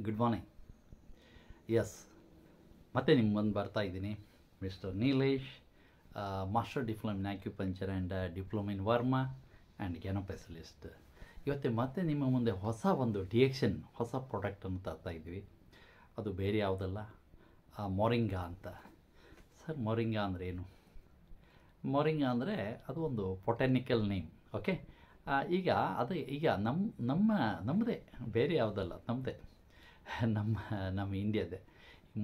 Good morning. S, ಮತ್ತೆ ನಿಮ್ಮ ಮುಂದೆ ಬರ್ತಾ ಇದ್ದೀನಿ. Mister Nilesh, master diploma in acupuncture and diploma in Varma and ಗೆನೋ ಸ್ಪೆಷಲಿಸ್ಟ್. ಇವತ್ತು ಮತ್ತೆ ನಿಮ್ಮ ಮುಂದೆ ಹೊಸ ಒಂದು ಡಿಎಕ್ಷನ್ ಹೊಸ ಪ್ರಾಡಕ್ಟನ್ನು ತರ್ತಾ ಇದ್ವಿ. ಅದು ಬೇರೆ ಯಾವುದಲ್ಲ, ಮೊರಿಂಗಾ ಅಂತ. ಸರ್, ಮೊರಿಂಗಾ ಅಂದರೆ ಏನು? ಮೊರಿಂಗಾ ಅಂದರೆ ಅದು ಒಂದು ಬೊಟಾನಿಕಲ್ ನೇಮ್. ಓಕೆ, ಈಗ ನಮ್ಮದೇ, ಬೇರೆ ಯಾವುದಲ್ಲ, ನಮ್ಮದೇ, ನಮ್ಮ ಇಂಡಿಯಾದೇ.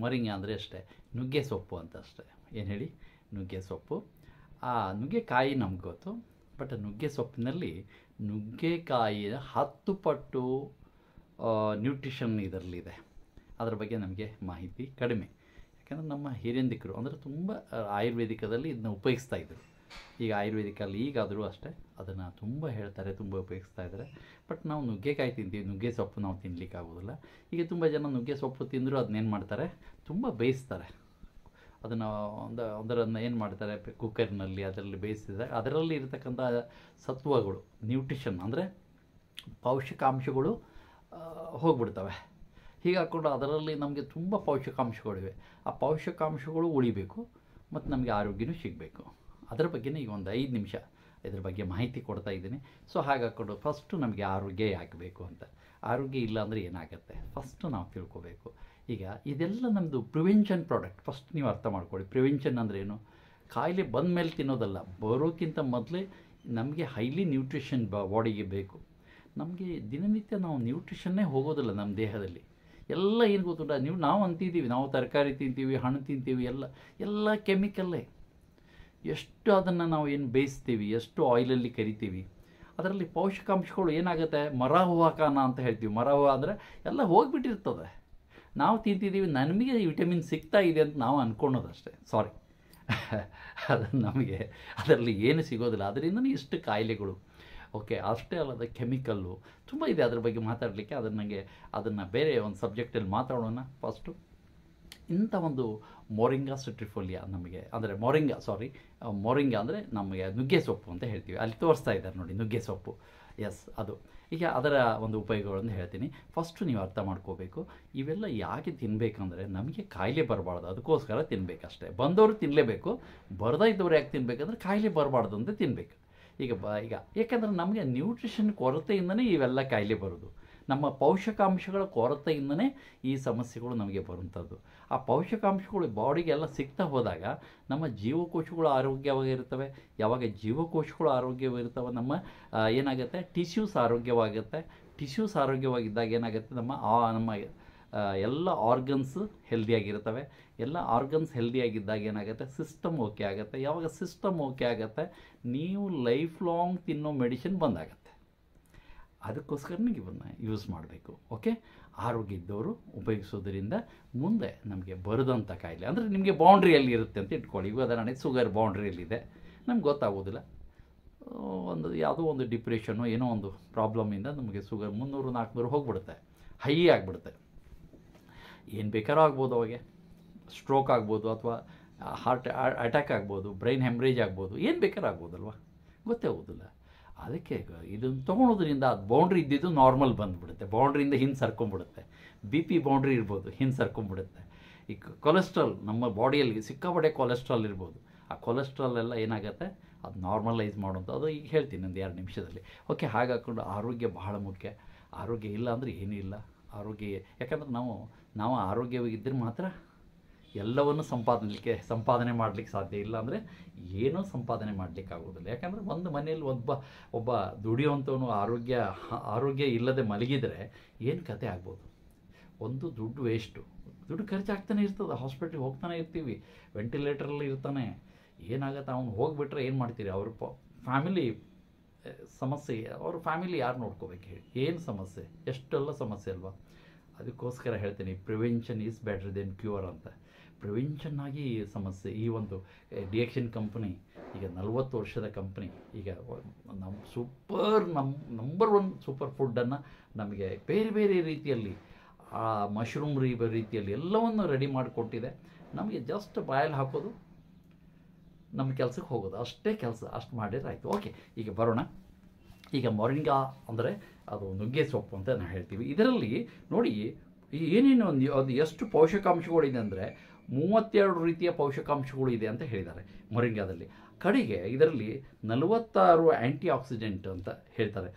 ಮೊರಿಂಗಾ ಅಂದರೆ ಅಷ್ಟೇ, ನುಗ್ಗೆ ಸೊಪ್ಪು ಅಂತ ಅಷ್ಟೇ. ಏನು ಹೇಳಿ? ನುಗ್ಗೆ ಸೊಪ್ಪು. ಆ ನುಗ್ಗೆಕಾಯಿ ನಮ್ಗೆ ಗೊತ್ತು, ಬಟ್ ನುಗ್ಗೆ ಸೊಪ್ಪಿನಲ್ಲಿ ನುಗ್ಗೆಕಾಯಿಯ 10 ಪಟ್ಟು ನ್ಯೂಟ್ರಿಷನ್ ಇದರಲ್ಲಿದೆ. ಅದರ ಬಗ್ಗೆ ನಮಗೆ ಮಾಹಿತಿ ಕಡಿಮೆ. ಯಾಕಂದರೆ ನಮ್ಮ ಹಿರಿಯಂದಿಕರು ಅಂದರೆ ತುಂಬ ಆಯುರ್ವೇದಿಕದಲ್ಲಿ ಇದನ್ನ ಉಪಯೋಗಿಸ್ತಾ ಇದ್ದರು. ಈಗ ಆಯುರ್ವೇದಿಕಲ್ಲಿ ಈಗಾದರೂ ಅಷ್ಟೇ ಅದನ್ನು ತುಂಬ ಹೇಳ್ತಾರೆ, ತುಂಬ ಉಪಯೋಗಿಸ್ತಾ ಇದ್ದಾರೆ. ಬಟ್ ನಾವು ನುಗ್ಗೆಕಾಯಿ ತಿಂತೀವಿ, ನುಗ್ಗೆ ಸೊಪ್ಪು ನಾವು ತಿನ್ನಲಿಕ್ಕಾಗೋದಿಲ್ಲ. ಈಗ ತುಂಬ ಜನ ನುಗ್ಗೆ ಸೊಪ್ಪು ತಿಂದರೂ ಅದನ್ನೇನು ಮಾಡ್ತಾರೆ, ತುಂಬ ಬೇಯಿಸ್ತಾರೆ. ಅದನ್ನು ಒಂದರನ್ನು ಏನು ಮಾಡ್ತಾರೆ, ಕುಕ್ಕರ್ನಲ್ಲಿ ಅದರಲ್ಲಿ ಬೇಯಿಸಿದಾಗ ಅದರಲ್ಲಿ ಇರತಕ್ಕಂಥ ಸತ್ವಗಳು, ನ್ಯೂಟ್ರಿಷನ್ ಅಂದರೆ ಪೌಷ್ಟಿಕಾಂಶಗಳು ಹೋಗ್ಬಿಡ್ತವೆ. ಹೀಗೆ ಹಾಕ್ಕೊಂಡು ಅದರಲ್ಲಿ ನಮಗೆ ತುಂಬ ಪೌಷ್ಟಿಕಾಂಶಗಳಿವೆ. ಆ ಪೌಷ್ಟಿಕಾಂಶಗಳು ಉಳಿಬೇಕು ಮತ್ತು ನಮಗೆ ಆರೋಗ್ಯನೂ ಸಿಗಬೇಕು. ಅದರ ಬಗ್ಗೆನೇ ಈಗ ಒಂದು 5 ನಿಮಿಷ ಇದ್ರ ಬಗ್ಗೆ ಮಾಹಿತಿ ಕೊಡ್ತಾ ಇದ್ದೀನಿ. ಸೊ ಹಾಗೆ ಹಾಕ್ಕೊಂಡು ಫಸ್ಟು ನಮಗೆ ಆರೋಗ್ಯ ಯಾಕೆ ಬೇಕು ಅಂತ. ಆರೋಗ್ಯ ಇಲ್ಲ ಅಂದರೆ ಏನಾಗುತ್ತೆ ಫಸ್ಟು ನಾವು ತಿಳ್ಕೋಬೇಕು. ಈಗ ಇದೆಲ್ಲ ನಮ್ಮದು ಪ್ರಿವೆನ್ಷನ್ ಪ್ರಾಡಕ್ಟ್. ಫಸ್ಟ್ ನೀವು ಅರ್ಥ ಮಾಡ್ಕೊಳ್ಳಿ, ಪ್ರಿವೆನ್ಷನ್ ಅಂದರೆ ಏನು? ಕಾಯಿಲೆ ಬಂದ ಮೇಲೆ ತಿನ್ನೋದಲ್ಲ, ಬರೋಕ್ಕಿಂತ ಮೊದಲೇ ನಮಗೆ ಹೈಲಿ ನ್ಯೂಟ್ರಿಷನ್ ಬಾಡಿಗೆ ಬೇಕು. ನಮಗೆ ದಿನನಿತ್ಯ ನಾವು ನ್ಯೂಟ್ರಿಷನ್ನೇ ಹೋಗೋದಿಲ್ಲ ನಮ್ಮ ದೇಹದಲ್ಲಿ. ಎಲ್ಲ ಏನು ಗೊತ್ತುಂಟ, ನಾವು ಅಂತಿದ್ದೀವಿ, ನಾವು ತರಕಾರಿ ತಿಂತೀವಿ, ಹಣ್ಣು ತಿಂತೀವಿ, ಎಲ್ಲ ಕೆಮಿಕಲ್ಲೇ. ಎಷ್ಟು ಅದನ್ನು ನಾವು ಏನು ಬೇಯಿಸ್ತೀವಿ, ಎಷ್ಟು ಆಯಿಲಲ್ಲಿ ಕರಿತೀವಿ, ಅದರಲ್ಲಿ ಪೌಷ್ಟಿಕಾಂಶಗಳು ಏನಾಗುತ್ತೆ, ಮರ ಹೂವಾಕಾನ ಅಂತ ಹೇಳ್ತೀವಿ. ಮರ ಹೂವು ಅಂದರೆ ಎಲ್ಲ ಹೋಗಿಬಿಟ್ಟಿರ್ತದೆ. ನಾವು ತಿಂತಿದ್ದೀವಿ, ನಮಗೆ ವಿಟಮಿನ್ ಸಿಗ್ತಾ ಇದೆ ಅಂತ ನಾವು ಅಂದ್ಕೊಳೋದಷ್ಟೇ. ಸಾರಿ, ಅದನ್ನು ನಮಗೆ ಅದರಲ್ಲಿ ಏನು ಸಿಗೋದಿಲ್ಲ. ಅದರಿಂದನೇ ಇಷ್ಟು ಕಾಯಿಲೆಗಳು. ಓಕೆ, ಅಷ್ಟೇ ಅಲ್ಲದ ಕೆಮಿಕಲ್ಲು ತುಂಬ ಇದೆ. ಅದ್ರ ಬಗ್ಗೆ ಮಾತಾಡಲಿಕ್ಕೆ ಅದನ್ನು ಬೇರೆ ಒಂದು ಸಬ್ಜೆಕ್ಟಲ್ಲಿ ಮಾತಾಡೋಣ. ಫಸ್ಟು ಇಂಥ ಒಂದು ಮೊರಿಂಗಾ ಸಿಟ್ರಿಫೋಲಿಯಾ ನಮಗೆ ಅಂದರೆ ಮೊರಿಂಗಾ ಅಂದರೆ ನಮಗೆ ನುಗ್ಗೆ ಸೊಪ್ಪು ಅಂತ ಹೇಳ್ತೀವಿ. ಅಲ್ಲಿ ತೋರಿಸ್ತಾ ಇದ್ದಾರೆ ನೋಡಿ, ನುಗ್ಗೆ ಸೊಪ್ಪು. ಎಸ್, ಅದು. ಈಗ ಅದರ ಒಂದು ಉಪಯೋಗಗಳನ್ನು ಹೇಳ್ತೀನಿ. ಫಸ್ಟು ನೀವು ಅರ್ಥ ಮಾಡ್ಕೋಬೇಕು, ಇವೆಲ್ಲ ಯಾಕೆ ತಿನ್ನಬೇಕಂದ್ರೆ ನಮಗೆ ಕಾಯಿಲೆ ಬರಬಾರ್ದು, ಅದಕ್ಕೋಸ್ಕರ ತಿನ್ನಬೇಕಷ್ಟೇ. ಬಂದವರು ತಿನ್ನಲೇಬೇಕು, ಬರದೇ ಇದ್ದವ್ರು ಯಾಕೆ ತಿನ್ನಬೇಕಂದ್ರೆ ಕಾಯಿಲೆ ಬರಬಾರ್ದು ಅಂತ ತಿನ್ನಬೇಕು. ಈಗ ಯಾಕೆಂದರೆ ನಮಗೆ ನ್ಯೂಟ್ರಿಷನ್ ಕೊರತೆಯಿಂದನೇ ಇವೆಲ್ಲ ಕಾಯಿಲೆ ಬರೋದು. ನಮ್ಮ ಪೌಷ್ಟಿಕಾಂಶಗಳ ಕೊರತೆಯಿಂದನೇ ಈ ಸಮಸ್ಯೆಗಳು ನಮಗೆ ಬರುವಂಥದ್ದು. ಆ ಪೌಷ್ಟಿಕಾಂಶಗಳು ಬಾಡಿಗೆಲ್ಲ ಸಿಗ್ತಾ ಹೋದಾಗ ನಮ್ಮ ಜೀವಕೋಶಗಳು ಆರೋಗ್ಯವಾಗಿರ್ತವೆ. ಯಾವಾಗ ಜೀವಕೋಶಗಳು ಆರೋಗ್ಯವಾಗಿರ್ತವೆ, ನಮ್ಮ ಏನಾಗುತ್ತೆ, ಟಿಶ್ಯೂಸ್ ಆರೋಗ್ಯವಾಗುತ್ತೆ. ಟಿಶ್ಯೂಸ್ ಆರೋಗ್ಯವಾಗಿದ್ದಾಗ ಏನಾಗುತ್ತೆ, ನಮ್ಮ ಎಲ್ಲ ಆರ್ಗನ್ಸ್ ಹೆಲ್ದಿಯಾಗಿರ್ತವೆ. ಎಲ್ಲ ಆರ್ಗನ್ಸ್ ಹೆಲ್ದಿಯಾಗಿದ್ದಾಗ ಏನಾಗುತ್ತೆ, ಸಿಸ್ಟಮ್ ಓಕೆ ಆಗುತ್ತೆ. ಯಾವಾಗ ಸಿಸ್ಟಮ್ ಓಕೆ ಆಗುತ್ತೆ, ನೀವು ಲೈಫ್ ಲಾಂಗ್ ತಿನ್ನೋ ಮೆಡಿಸಿನ್ ಬಂದಾಗುತ್ತೆ. ಅದಕ್ಕೋಸ್ಕರ ನೀವು ಇವನ್ನ ಯೂಸ್ ಮಾಡಬೇಕು. ಓಕೆ, ಆರೋಗ್ಯ ಇದ್ದವರು ಉಪಯೋಗಿಸೋದ್ರಿಂದ ಮುಂದೆ ನಮಗೆ ಬರೋದಂಥ ಕಾಯಿಲೆ ಅಂದರೆ ನಿಮಗೆ ಬೌಂಡ್ರಿಯಲ್ಲಿ ಇರುತ್ತೆ ಅಂತ ಇಟ್ಕೊಳ್ಳಿ. ಈಗ ಉದಾಹರಣೆ ಶುಗರ್ ಬೌಂಡ್ರಿಯಲ್ಲಿದೆ, ನಮ್ಗೆ ಗೊತ್ತಾಗೋದಿಲ್ಲ. ಯಾವುದೋ ಒಂದು ಡಿಪ್ರೆಷನ್ನು ಏನೋ ಒಂದು ಪ್ರಾಬ್ಲಮಿಂದ ನಮಗೆ ಶುಗರ್ 300-400 ಹೋಗ್ಬಿಡುತ್ತೆ, ಹೈ ಆಗಿಬಿಡುತ್ತೆ. ಏನು ಬೇಕಾದ್ರೂ ಆಗ್ಬೋದು, ಅವಾಗೆ ಸ್ಟ್ರೋಕ್ ಆಗ್ಬೋದು, ಅಥವಾ ಹಾರ್ಟ್ ಅಟ್ಯಾಕ್ ಆಗ್ಬೋದು, ಬ್ರೈನ್ ಹೆಮ್ರೇಜ್ ಆಗ್ಬೋದು, ಏನು ಬೇಕಾದ್ರೂ ಆಗ್ಬೋದಲ್ವ, ಗೊತ್ತೇ ಆಗೋದಿಲ್ಲ. ಅದಕ್ಕೆ ಇದನ್ನು ತೊಗೊಳೋದ್ರಿಂದ ಅದು ಬೌಂಡ್ರಿ ಇದ್ದಿದ್ದು ನಾರ್ಮಲ್ ಬಂದುಬಿಡುತ್ತೆ, ಬೌಂಡ್ರಿಯಿಂದ ಹಿಂದೆ ಸರ್ಕೊಂಡ್ಬಿಡುತ್ತೆ. BP ಬೌಂಡ್ರಿ ಇರ್ಬೋದು, ಹಿಂದೆ ಸರ್ಕೊಂಡ್ಬಿಡುತ್ತೆ. ಈ ಕೊಲೆಸ್ಟ್ರಾಲ್ ನಮ್ಮ ಬಾಡಿಯಲ್ಲಿ ಸಿಕ್ಕಾಪಟ್ಟೆ ಕೊಲೆಸ್ಟ್ರಾಲ್ ಇರ್ಬೋದು. ಆ ಕೊಲೆಸ್ಟ್ರಾಲ್ ಎಲ್ಲ ಏನಾಗುತ್ತೆ, ಅದು ನಾರ್ಮಲೈಸ್ ಮಾಡೋದು. ಅದು ಈಗ ಹೇಳ್ತೀನಿ ಒಂದು 2 ನಿಮಿಷದಲ್ಲಿ. ಓಕೆ, ಹಾಗೆ ಹಾಕ್ಕೊಂಡು ಆರೋಗ್ಯ ಬಹಳ ಮುಖ್ಯ. ಆರೋಗ್ಯ ಇಲ್ಲ ಅಂದರೆ ಏನೂ ಇಲ್ಲ. ಆರೋಗ್ಯ, ಯಾಕಂದ್ರೆ ನಾವು ಆರೋಗ್ಯವಾಗಿದ್ದರೆ ಮಾತ್ರ ಎಲ್ಲವನ್ನು ಸಂಪಾದನೆ ಮಾಡಲಿಕ್ಕೆ ಸಾಧ್ಯ. ಇಲ್ಲ ಅಂದರೆ ಏನೂ ಸಂಪಾದನೆ ಮಾಡಲಿಕ್ಕೆ ಆಗೋದಿಲ್ಲ. ಯಾಕಂದರೆ ಒಂದು ಮನೆಯಲ್ಲಿ ಒಬ್ಬ ದುಡಿಯುವಂಥವನು ಆರೋಗ್ಯ ಇಲ್ಲದೆ ಮಲಗಿದರೆ ಏನು ಕತೆ ಆಗ್ಬೋದು. ಒಂದು ದುಡ್ಡು ವೇಸ್ಟು, ದುಡ್ಡು ಖರ್ಚಾಗ್ತಾನೆ ಇರ್ತದೆ. ಹಾಸ್ಪಿಟ್ಲಿಗೆ ಹೋಗ್ತಾನೆ ಇರ್ತೀವಿ, ವೆಂಟಿಲೇಟರಲ್ಲಿ ಇರ್ತಾನೆ. ಏನಾಗುತ್ತೆ, ಅವ್ನು ಹೋಗಿಬಿಟ್ರೆ ಏನು ಮಾಡ್ತೀರಿ? ಅವ್ರ ಫ್ಯಾಮಿಲಿ ಸಮಸ್ಯೆ, ಅವ್ರ ಫ್ಯಾಮಿಲಿ ಯಾರು ನೋಡ್ಕೋಬೇಕು ಹೇಳಿ? ಏನು ಸಮಸ್ಯೆ, ಎಷ್ಟೆಲ್ಲ ಸಮಸ್ಯೆ ಅಲ್ವಾ. ಅದಕ್ಕೋಸ್ಕರ ಹೇಳ್ತೀನಿ, prevention is better then cure ಅಂತ. ಪ್ರಿವೆನ್ಷನ್ ಆಗಿ ಈ ಸಮಸ್ಯೆ. ಈ ಒಂದು ಡಿಎಕ್ಷನ್ ಕಂಪ್ನಿ ಈಗ 40 ವರ್ಷದ ಕಂಪ್ನಿ. ಈಗ ನಮ್ಮ ನಂಬರ್ 1 ಸೂಪರ್ ಫುಡ್ಡನ್ನು ನಮಗೆ ಬೇರೆ ಬೇರೆ ರೀತಿಯಲ್ಲಿ, ಮಶ್ರೂಮ್ ರೀತಿಯಲ್ಲಿ ಎಲ್ಲವನ್ನು ರೆಡಿ ಮಾಡಿಕೊಟ್ಟಿದೆ. ನಮಗೆ ಜಸ್ಟ್ ಬಾಯಲ್ಲಿ ಹಾಕೋದು, ನಮ್ಮ ಕೆಲಸಕ್ಕೆ ಹೋಗೋದು, ಅಷ್ಟೇ ಕೆಲಸ. ಅಷ್ಟು ಮಾಡಿದ್ರೆ ಆಯಿತು. ಓಕೆ, ಈಗ ಬರೋಣ. ಈಗ ಮೊರಿಂಗಾ ಅಂದರೆ ಅದು ನುಗ್ಗೆ ಸೊಪ್ಪು ಅಂತ ನಾವು ಹೇಳ್ತೀವಿ. ಇದರಲ್ಲಿ ನೋಡಿ ಏನೇನು ಅದು ಎಷ್ಟು ಪೋಷಕಾಂಶಗಳಿದೆ ಅಂದರೆ 32 ರೀತಿಯ ಪೋಷಕಾಂಶಗಳು ಇದೆ ಅಂತ ಹೇಳಿದ್ದಾರೆ ಮೊರಿಂಗಾದಲ್ಲಿ. ಕಡೆಗೆ ಇದರಲ್ಲಿ 46 ಆ್ಯಂಟಿ ಆಕ್ಸಿಡೆಂಟ್ ಅಂತ ಹೇಳ್ತಾರೆ.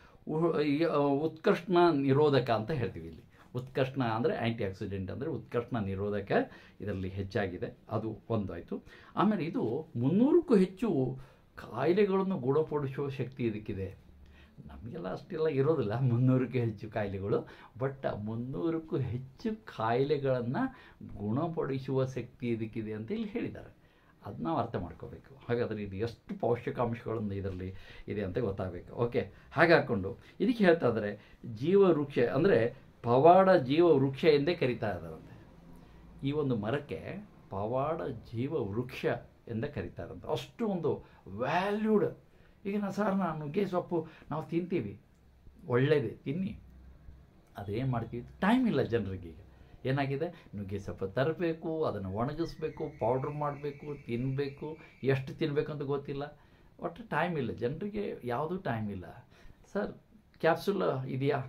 ಉತ್ಕರ್ಷಣ ನಿರೋಧಕ ಅಂತ ಹೇಳ್ತೀವಿ ಇಲ್ಲಿ. ಉತ್ಕರ್ಷಣ ಅಂದರೆ ಆ್ಯಂಟಿ ಆಕ್ಸಿಡೆಂಟ್ ಅಂದರೆ ಉತ್ಕರ್ಷಣ ನಿರೋಧಕ ಇದರಲ್ಲಿ ಹೆಚ್ಚಾಗಿದೆ, ಅದು ಒಂದಾಯಿತು. ಆಮೇಲೆ ಇದು 300ಕ್ಕೂ ಹೆಚ್ಚು ಕಾಯಿಲೆಗಳನ್ನು ಗುಣಪಡಿಸುವ ಶಕ್ತಿ ಇದಕ್ಕಿದೆ. ನಮಗೆಲ್ಲ ಅಷ್ಟೆಲ್ಲ ಇರೋದಿಲ್ಲ 300ಕ್ಕೂ ಹೆಚ್ಚು ಕಾಯಿಲೆಗಳು, ಬಟ್ 300ಕ್ಕೂ ಹೆಚ್ಚು ಕಾಯಿಲೆಗಳನ್ನು ಗುಣಪಡಿಸುವ ಶಕ್ತಿ ಇದಕ್ಕಿದೆ ಅಂತ ಇಲ್ಲಿ ಹೇಳಿದ್ದಾರೆ. ಅದು ನಾವು ಅರ್ಥ ಮಾಡ್ಕೋಬೇಕು. ಹಾಗಾದರೆ ಇದು ಎಷ್ಟು ಪೌಷ್ಟಿಕಾಂಶಗಳನ್ನು ಇದರಲ್ಲಿ ಇದೆ ಅಂತ ಗೊತ್ತಾಗಬೇಕು. ಓಕೆ, ಹಾಗೆ ಹಾಕ್ಕೊಂಡು ಇದಕ್ಕೆ ಹೇಳ್ತಾ ಇದ್ದಾರೆ ಜೀವವೃಕ್ಷ ಅಂದರೆ ಪವಾಡ ಜೀವವೃಕ್ಷ ಎಂದೇ ಕರೀತಾ ಇದ್ದಾರಂತೆ. ಈ ಒಂದು ಮರಕ್ಕೆ ಪವಾಡ ಜೀವವೃಕ್ಷ ಎಂದೇ ಕರೀತಾರಂತೆ. ಅಷ್ಟು ಒಂದು ವ್ಯಾಲ್ಯೂಡ್. ಈಗ ನಾನು ನುಗ್ಗೆ ಸೊಪ್ಪು ನಾವು ತಿಂತೀವಿ, ಒಳ್ಳೆಯದೇ ತಿನ್ನಿ. ಅದೇನು ಮಾಡ್ತೀವಿ, ಟೈಮ್ ಇಲ್ಲ ಜನರಿಗೆ. ಈಗ ಏನಾಗಿದೆ, ನುಗ್ಗೆ ಸೊಪ್ಪು ತರಬೇಕು, ಅದನ್ನು ಒಣಗಿಸ್ಬೇಕು, ಪೌಡ್ರ್ ಮಾಡಬೇಕು, ತಿನ್ನಬೇಕು, ಎಷ್ಟು ತಿನ್ನಬೇಕು ಅಂತ ಗೊತ್ತಿಲ್ಲ. ಒಟ್ಟು ಟೈಮ್ ಇಲ್ಲ ಜನರಿಗೆ, ಯಾವುದೂ ಟೈಮ್ ಇಲ್ಲ. ಸರ್ ಕ್ಯಾಪ್ಸುಲ್ ಇದೆಯಾ,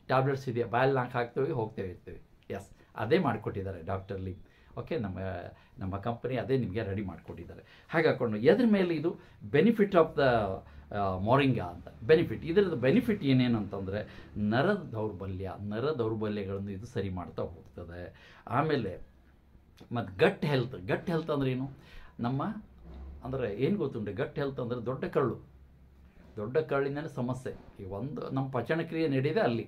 ಟ್ಯಾಬ್ಲೆಟ್ಸ್ ಇದೆಯಾ, ಬಾಯಲ್ಲಿ ನಾಲ್ಕು ಹಾಕ್ತೇವೆ ಹೋಗ್ತೇವೆ ಇರ್ತೀವಿ. ಎಸ್, ಅದೇ ಮಾಡಿಕೊಟ್ಟಿದ್ದಾರೆ ಡಾಕ್ಟರ್ ಲೀ. ಓಕೆ, ನಮ್ಮ ಕಂಪನಿ ಅದೇ ನಿಮಗೆ ರೆಡಿ ಮಾಡಿಕೊಟ್ಟಿದ್ದಾರೆ. ಹಾಗೆ ಹಾಕ್ಕೊಂಡು ಎದ್ರ ಮೇಲೆ ಇದು ಬೆನಿಫಿಟ್ ಆಫ್ ದ ಮೊರಿಂಗಾ ಅಂತ ಬೆನಿಫಿಟ್. ಇದರದ್ದು ಬೆನಿಫಿಟ್ ಏನೇನು ಅಂತಂದರೆ ನರ ದೌರ್ಬಲ್ಯಗಳನ್ನು ಇದು ಸರಿ ಮಾಡ್ತಾ ಹೋಗ್ತದೆ. ಆಮೇಲೆ ಮತ್ತು ಗಟ್ ಹೆಲ್ತ್ ಅಂದರೆ ಏನು, ನಮ್ಮ ಅಂದರೆ ಏನು ಗೊತ್ತುಂಟು, ಗಟ್ ಹೆಲ್ತ್ ಅಂದರೆ ದೊಡ್ಡ ಕಳ್ಳಿನ ಸಮಸ್ಯೆ. ಈ ಒಂದು ನಮ್ಮ ಪಚನಕ್ರಿಯೆ ನಡೆಯದೆ ಅಲ್ಲಿ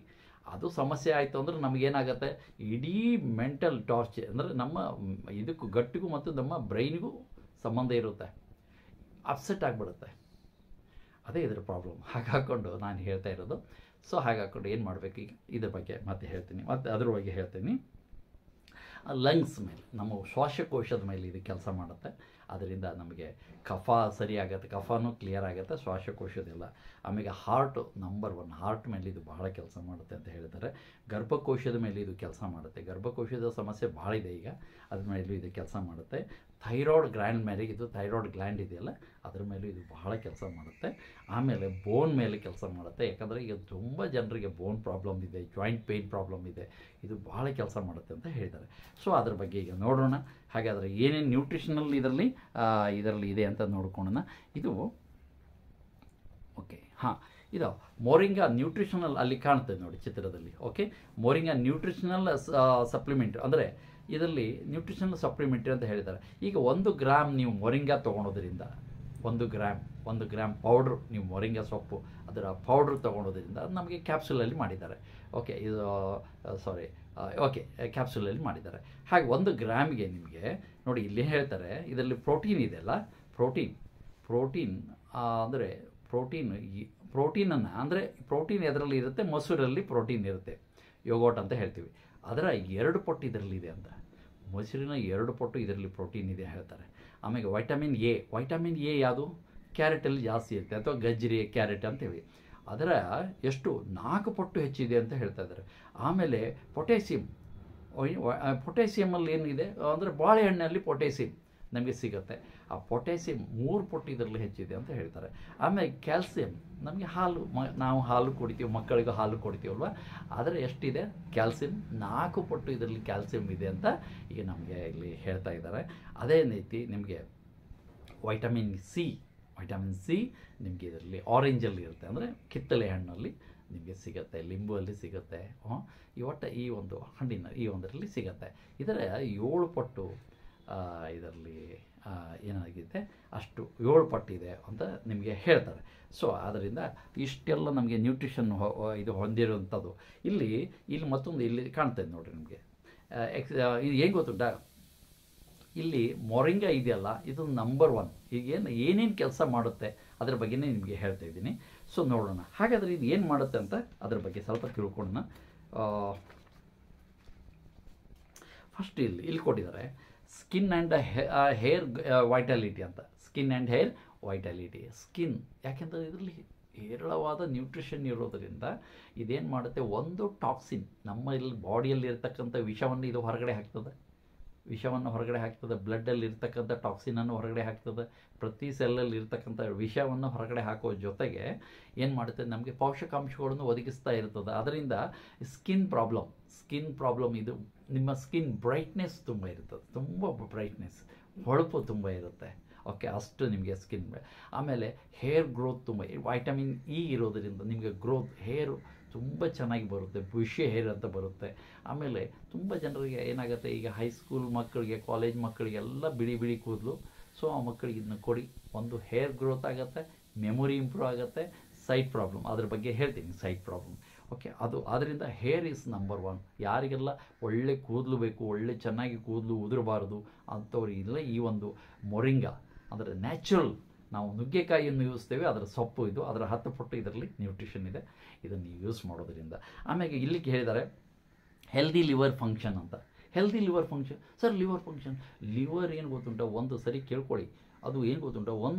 ಅದು ಸಮಸ್ಯೆ ಆಯಿತು ಅಂದರೆ ನಮಗೇನಾಗುತ್ತೆ, ಇಡೀ ಮೆಂಟಲ್ ಟಾರ್ಚರ್ ಅಂದರೆ ನಮ್ಮ ಇದಕ್ಕೂ ಗಟ್ಟಿಗೂ ಮತ್ತು ನಮ್ಮ ಬ್ರೈನ್ಗೂ ಸಂಬಂಧ ಇರುತ್ತೆ, ಅಪ್ಸೆಟ್ ಆಗಿಬಿಡುತ್ತೆ. ಅದೇ ಇದರ ಪ್ರಾಬ್ಲಮ್. ಹಾಗೆ ಹಾಕ್ಕೊಂಡು ನಾನು ಹೇಳ್ತಾ ಇರೋದು. ಸೊ ಹಾಗೆ ಹಾಕ್ಕೊಂಡು ಏನು ಮಾಡಬೇಕು, ಈಗ ಇದ್ರ ಬಗ್ಗೆ ಮತ್ತೆ ಹೇಳ್ತೀನಿ, ಮತ್ತು ಅದ್ರ ಬಗ್ಗೆ ಹೇಳ್ತೀನಿ. ಲಂಗ್ಸ್ ಮೇಲೆ, ನಮ್ಮ ಶ್ವಾಸಕೋಶದ ಮೇಲೆ ಇದು ಕೆಲಸ ಮಾಡುತ್ತೆ. ಅದರಿಂದ ನಮಗೆ ಕಫ ಸರಿಯಾಗುತ್ತೆ, ಕಫನೂ ಕ್ಲಿಯರ್ ಆಗುತ್ತೆ, ಶ್ವಾಸಕೋಶದೆಲ್ಲ. ಆಮೇಲೆ ಹಾರ್ಟ್ ನಂಬರ್ 1, ಹಾರ್ಟ್ ಮೇಲೆ ಇದು ಬಹಳ ಕೆಲಸ ಮಾಡುತ್ತೆ ಅಂತ ಹೇಳ್ತಾರೆ. ಗರ್ಭಕೋಶದ ಮೇಲೆ ಇದು ಕೆಲಸ ಮಾಡುತ್ತೆ. ಗರ್ಭಕೋಶದ ಸಮಸ್ಯೆ ಭಾಳ ಇದೆ ಈಗ, ಅದ್ರ ಮೇಲೂ ಇದು ಕೆಲಸ ಮಾಡುತ್ತೆ. ಥೈರಾಯ್ಡ್ ಗ್ಲ್ಯಾಂಡ್ ಮೇಲೆ, ಇದು ಥೈರಾಯ್ಡ್ ಗ್ಲ್ಯಾಂಡ್ ಇದೆಯಲ್ಲ ಅದ್ರ ಮೇಲೂ ಇದು ಬಹಳ ಕೆಲಸ ಮಾಡುತ್ತೆ. ಆಮೇಲೆ ಬೋನ್ ಮೇಲೆ ಕೆಲಸ ಮಾಡುತ್ತೆ. ಯಾಕಂದರೆ ಈಗ ತುಂಬ ಜನರಿಗೆ ಬೋನ್ ಪ್ರಾಬ್ಲಮ್ ಇದೆ, ಜಾಯಿಂಟ್ ಪೇಯ್ನ್ ಪ್ರಾಬ್ಲಮ್ ಇದೆ, ಇದು ಬಹಳ ಕೆಲಸ ಮಾಡುತ್ತೆ ಅಂತ ಹೇಳಿದ್ದಾರೆ. ಸೊ ಅದ್ರ ಬಗ್ಗೆ ಈಗ ನೋಡೋಣ. ಹಾಗಾದರೆ ಏನೇನು ನ್ಯೂಟ್ರಿಷನಲ್ ಇದರಲ್ಲಿ ಇದೆ ಅಂತ ನೋಡ್ಕೊಳ್ಳೋಣ. ಇದು ಓಕೆ, ಇದು ಮೊರಿಂಗಾ ನ್ಯೂಟ್ರಿಷನಲ್ ಅಲ್ಲಿ ಕಾಣ್ತದೆ ನೋಡಿ ಚಿತ್ರದಲ್ಲಿ. ಓಕೆ, ಮೊರಿಂಗಾ ನ್ಯೂಟ್ರಿಷನಲ್ ಸಪ್ಲಿಮೆಂಟ್ ಅಂದರೆ ಇದರಲ್ಲಿ ನ್ಯೂಟ್ರಿಷನಲ್ ಸಪ್ಲಿಮೆಂಟ್ರಿ ಅಂತ ಹೇಳಿದ್ದಾರೆ. ಈಗ 1 ಗ್ರಾಮ್ ನೀವು ಮೊರಿಂಗಾ ತೊಗೊಳೋದ್ರಿಂದ, 1 ಗ್ರಾಮ್ ಪೌಡ್ರ್ ನೀವು ಮೊರಿಂಗಾ ಸೊಪ್ಪು ಅದರ ಪೌಡ್ರ್ ತೊಗೊಳೋದ್ರಿಂದ ಅದು ನಮಗೆ ಕ್ಯಾಪ್ಸುಲಲ್ಲಿ ಮಾಡಿದ್ದಾರೆ. ಓಕೆ, ಇದು ಕ್ಯಾಪ್ಸುಲಲ್ಲಿ ಮಾಡಿದ್ದಾರೆ. ಹಾಗೆ 1 ಗ್ರಾಮಿಗೆ ನಿಮಗೆ ನೋಡಿ ಇಲ್ಲಿ ಹೇಳ್ತಾರೆ, ಇದರಲ್ಲಿ ಪ್ರೋಟೀನ್ ಇದೆಯಲ್ಲ, ಪ್ರೋಟೀನ್ ಅಂದರೆ ಪ್ರೋಟೀನನ್ನು ಅಂದರೆ ಪ್ರೋಟೀನ್ ಎದರಲ್ಲಿ ಇರುತ್ತೆ, ಮೊಸರಲ್ಲಿ ಪ್ರೋಟೀನ್ ಇರುತ್ತೆ, ಯೋಗೋಟ್ ಅಂತ ಹೇಳ್ತೀವಿ. ಅದರ 2 ಪಟ್ಟು ಇದರಲ್ಲಿದೆ ಅಂತ, ಮೊಸರಿನ 2 ಪಟ್ಟು ಇದರಲ್ಲಿ ಪ್ರೋಟೀನ್ ಇದೆ ಹೇಳ್ತಾರೆ. ಆಮೇಲೆ ವೈಟಮಿನ್ ಎ ಯಾವುದು, ಕ್ಯಾರೆಟಲ್ಲಿ ಜಾಸ್ತಿ ಇರುತ್ತೆ, ಅಥವಾ ಗಜ್ಜರಿ ಕ್ಯಾರೆಟ್ ಅಂತೇಳಿ, ಅದರ ಎಷ್ಟು 4 ಪಟ್ಟು ಹೆಚ್ಚಿದೆ ಅಂತ ಹೇಳ್ತಾ ಇದ್ದಾರೆ. ಆಮೇಲೆ ಪೊಟ್ಯಾಸಿಯಮಲ್ಲಿ ಏನಿದೆ ಅಂದರೆ ಬಾಳೆಹಣ್ಣಲ್ಲಿ ಪೊಟ್ಯಾಸಿಯಮ್ ನಮಗೆ ಸಿಗುತ್ತೆ. ಆ ಪೊಟ್ಯಾಸಿಯಮ್ 3 ಪಟ್ಟು ಇದರಲ್ಲಿ ಹೆಚ್ಚಿದೆ ಅಂತ ಹೇಳ್ತಾರೆ. ಆಮೇಲೆ ಕ್ಯಾಲ್ಸಿಯಂ, ನಮಗೆ ನಾವು ಹಾಲು ಕುಡಿತೀವಿ, ಮಕ್ಕಳಿಗೂ ಹಾಲು ಕೊಡ್ತೀವಲ್ವ, ಆದರೆ ಎಷ್ಟಿದೆ ಕ್ಯಾಲ್ಸಿಯಂ 4 ಪಟ್ಟು ಇದರಲ್ಲಿ ಕ್ಯಾಲ್ಸಿಯಂ ಇದೆ ಅಂತ ಈಗ ನಮಗೆ ಇಲ್ಲಿ ಹೇಳ್ತಾ ಇದ್ದಾರೆ. ಅದೇ ರೀತಿ ನಿಮಗೆ ವೈಟಮಿನ್ ಸಿ ನಿಮಗೆ ಇದರಲ್ಲಿ ಆರೆಂಜಲ್ಲಿ ಇರುತ್ತೆ, ಅಂದರೆ ಕಿತ್ತಳೆ ಹಣ್ಣಲ್ಲಿ ನಿಮಗೆ ಸಿಗುತ್ತೆ, ಲಿಂಬುವಲ್ಲಿ ಸಿಗುತ್ತೆ, ಈ ಒಂದು ಹಣ್ಣಿನ ಒಂದರಲ್ಲಿ ಸಿಗುತ್ತೆ. ಇದರ 7 ಪಟ್ಟು ಇದರಲ್ಲಿ ಏನಾಗಿದೆ, ಅಷ್ಟು 7 ಪಟ್ಟಿದೆ ಅಂತ ನಿಮಗೆ ಹೇಳ್ತಾರೆ. ಸೊ ಆದ್ದರಿಂದ ಇಷ್ಟೆಲ್ಲ ನಮಗೆ ನ್ಯೂಟ್ರಿಷನ್ ಇದು ಹೊಂದಿರುವಂಥದ್ದು. ಇಲ್ಲಿ ಮತ್ತೊಂದು ಇಲ್ಲಿ ಕಾಣ್ತದೆ ನೋಡಿರಿ ನಿಮಗೆ. ಇದು ಏನು ಗೊತ್ತುಂಟಾ, ಇಲ್ಲಿ ಮೊರಿಂಗಾ ಇದೆಯಲ್ಲ, ಇದು ನಂಬರ್ 1. ಈಗ ಏನೇನು ಕೆಲಸ ಮಾಡುತ್ತೆ ಅದ್ರ ಬಗ್ಗೆನೇ ನಿಮಗೆ ಹೇಳ್ತಾ ಇದ್ದೀನಿ. ಸೊ ನೋಡೋಣ. ಹಾಗಾದರೆ ಇದು ಏನು ಮಾಡುತ್ತೆ ಅಂತ ಅದ್ರ ಬಗ್ಗೆ ಸ್ವಲ್ಪ ತಿಳ್ಕೊಳ್ಳೋಣ. ಫಸ್ಟ್ ಇಲ್ಲಿ ಕೊಟ್ಟಿದ್ದಾರೆ ಸ್ಕಿನ್ ಆ್ಯಂಡ್ ಹೇರ್ ವೈಟಾಲಿಟಿ ಅಂತ. Skin and hair vitality. Skin ಯಾಕೆಂದರೆ ಇದರಲ್ಲಿ ಹೇರಳವಾದ ನ್ಯೂಟ್ರಿಷನ್ ಇರೋದರಿಂದ ಇದೇನು ಮಾಡುತ್ತೆ, ಒಂದು ಟಾಕ್ಸಿನ್ ನಮ್ಮ ಇಲ್ಲಿ ಬಾಡಿಯಲ್ಲಿ ಇರ್ತಕ್ಕಂಥ ವಿಷವನ್ನು ಇದು ಹೊರಗಡೆ ಹಾಕ್ತದೆ. ವಿಷವನ್ನು ಹೊರಗಡೆ ಹಾಕ್ತದೆ, ಬ್ಲಡ್ಡಲ್ಲಿ ಇರ್ತಕ್ಕಂಥ ಟಾಕ್ಸಿನನ್ನು ಹೊರಗಡೆ ಹಾಕ್ತದೆ, ಪ್ರತಿ ಸೆಲ್ಲಲ್ಲಿ ಇರ್ತಕ್ಕಂಥ ವಿಷವನ್ನು ಹೊರಗಡೆ ಹಾಕೋ ಜೊತೆಗೆ ಏನು ಮಾಡುತ್ತೆ, ನಮಗೆ ಪೋಷಕಾಂಶಗಳನ್ನು ಒದಗಿಸ್ತಾ ಇರ್ತದೆ. ಅದರಿಂದ ಸ್ಕಿನ್ ಪ್ರಾಬ್ಲಮ್ ಇದು ನಿಮ್ಮ ಸ್ಕಿನ್ ಬ್ರೈಟ್ನೆಸ್ ತುಂಬ ಇರ್ತದೆ, ತುಂಬ ಬ್ರೈಟ್ನೆಸ್, ಹೊಳಪು ತುಂಬ ಇರುತ್ತೆ. ಓಕೆ, ಅಷ್ಟು ನಿಮಗೆ ಸ್ಕಿನ್. ಆಮೇಲೆ ಹೇರ್ ಗ್ರೋತ್ ತುಂಬ, ವೈಟಮಿನ್ ಇ ಇರೋದರಿಂದ ನಿಮಗೆ ಗ್ರೋತ್ ಹೇರು ತುಂಬ ಚೆನ್ನಾಗಿ ಬರುತ್ತೆ, ಬುಷಿ ಹೇರ್ ಅಂತ ಬರುತ್ತೆ. ಆಮೇಲೆ ತುಂಬ ಜನರಿಗೆ ಏನಾಗುತ್ತೆ, ಈಗ ಹೈಸ್ಕೂಲ್ ಮಕ್ಕಳಿಗೆ, ಕಾಲೇಜ್ ಮಕ್ಕಳಿಗೆ ಎಲ್ಲ ಬಿಳಿ ಬಿಳಿ ಕೂದಲು. ಸೊ ಆ ಮಕ್ಕಳಿಗೆ ಇದನ್ನ ಕೊಡಿ, ಒಂದು ಹೇರ್ ಗ್ರೋತ್ ಆಗುತ್ತೆ, ಮೆಮೊರಿ ಇಂಪ್ರೂವ್ ಆಗುತ್ತೆ. ಸೈಟ್ ಪ್ರಾಬ್ಲಮ್, ಅದ್ರ ಬಗ್ಗೆ ಹೇಳ್ತೀನಿ, ಸೈಟ್ ಪ್ರಾಬ್ಲಮ್. ಓಕೆ, ಅದು ಆದ್ದರಿಂದ ಹೇರ್ ಈಸ್ ನಂಬರ್ 1. ಯಾರಿಗೆಲ್ಲ ಒಳ್ಳೆ ಕೂದಲು ಬೇಕು, ಒಳ್ಳೆ ಚೆನ್ನಾಗಿ ಕೂದಲು ಉದುರಬಾರ್ದು ಅಂಥವ್ರಿಗೆಲ್ಲ ಈ ಒಂದು ಮೊರಿಂಗಾ ಅಂದರೆ ನ್ಯಾಚುರಲ್, ನಾವು ನುಗ್ಗೆಕಾಯಿಯನ್ನು ಯೂಸ್ತೇವೆ, ಅದರ ಸೊಪ್ಪು ಇದು, ಅದರ 10 ಪಟ್ಟು ಇದರಲ್ಲಿ ನ್ಯೂಟ್ರಿಷನ್ ಇದೆ, ಇದನ್ನು ಯೂಸ್ ಮಾಡೋದ್ರಿಂದ. ಆಮೇಲೆ ಇಲ್ಲಿಗೆ ಹೇಳಿದ್ದಾರೆ ಹೆಲ್ದಿ ಲಿವರ್ ಫಂಕ್ಷನ್ ಅಂತ. Healthy liver function, sir liver function, liver ಏನು ಗೊತ್ತುಂಟ, ಒಂದು ಸರಿ ಕೇಳ್ಕೊಳ್ಳಿ, ಅದು ಏನು ಗೊತ್ತುಂಟ,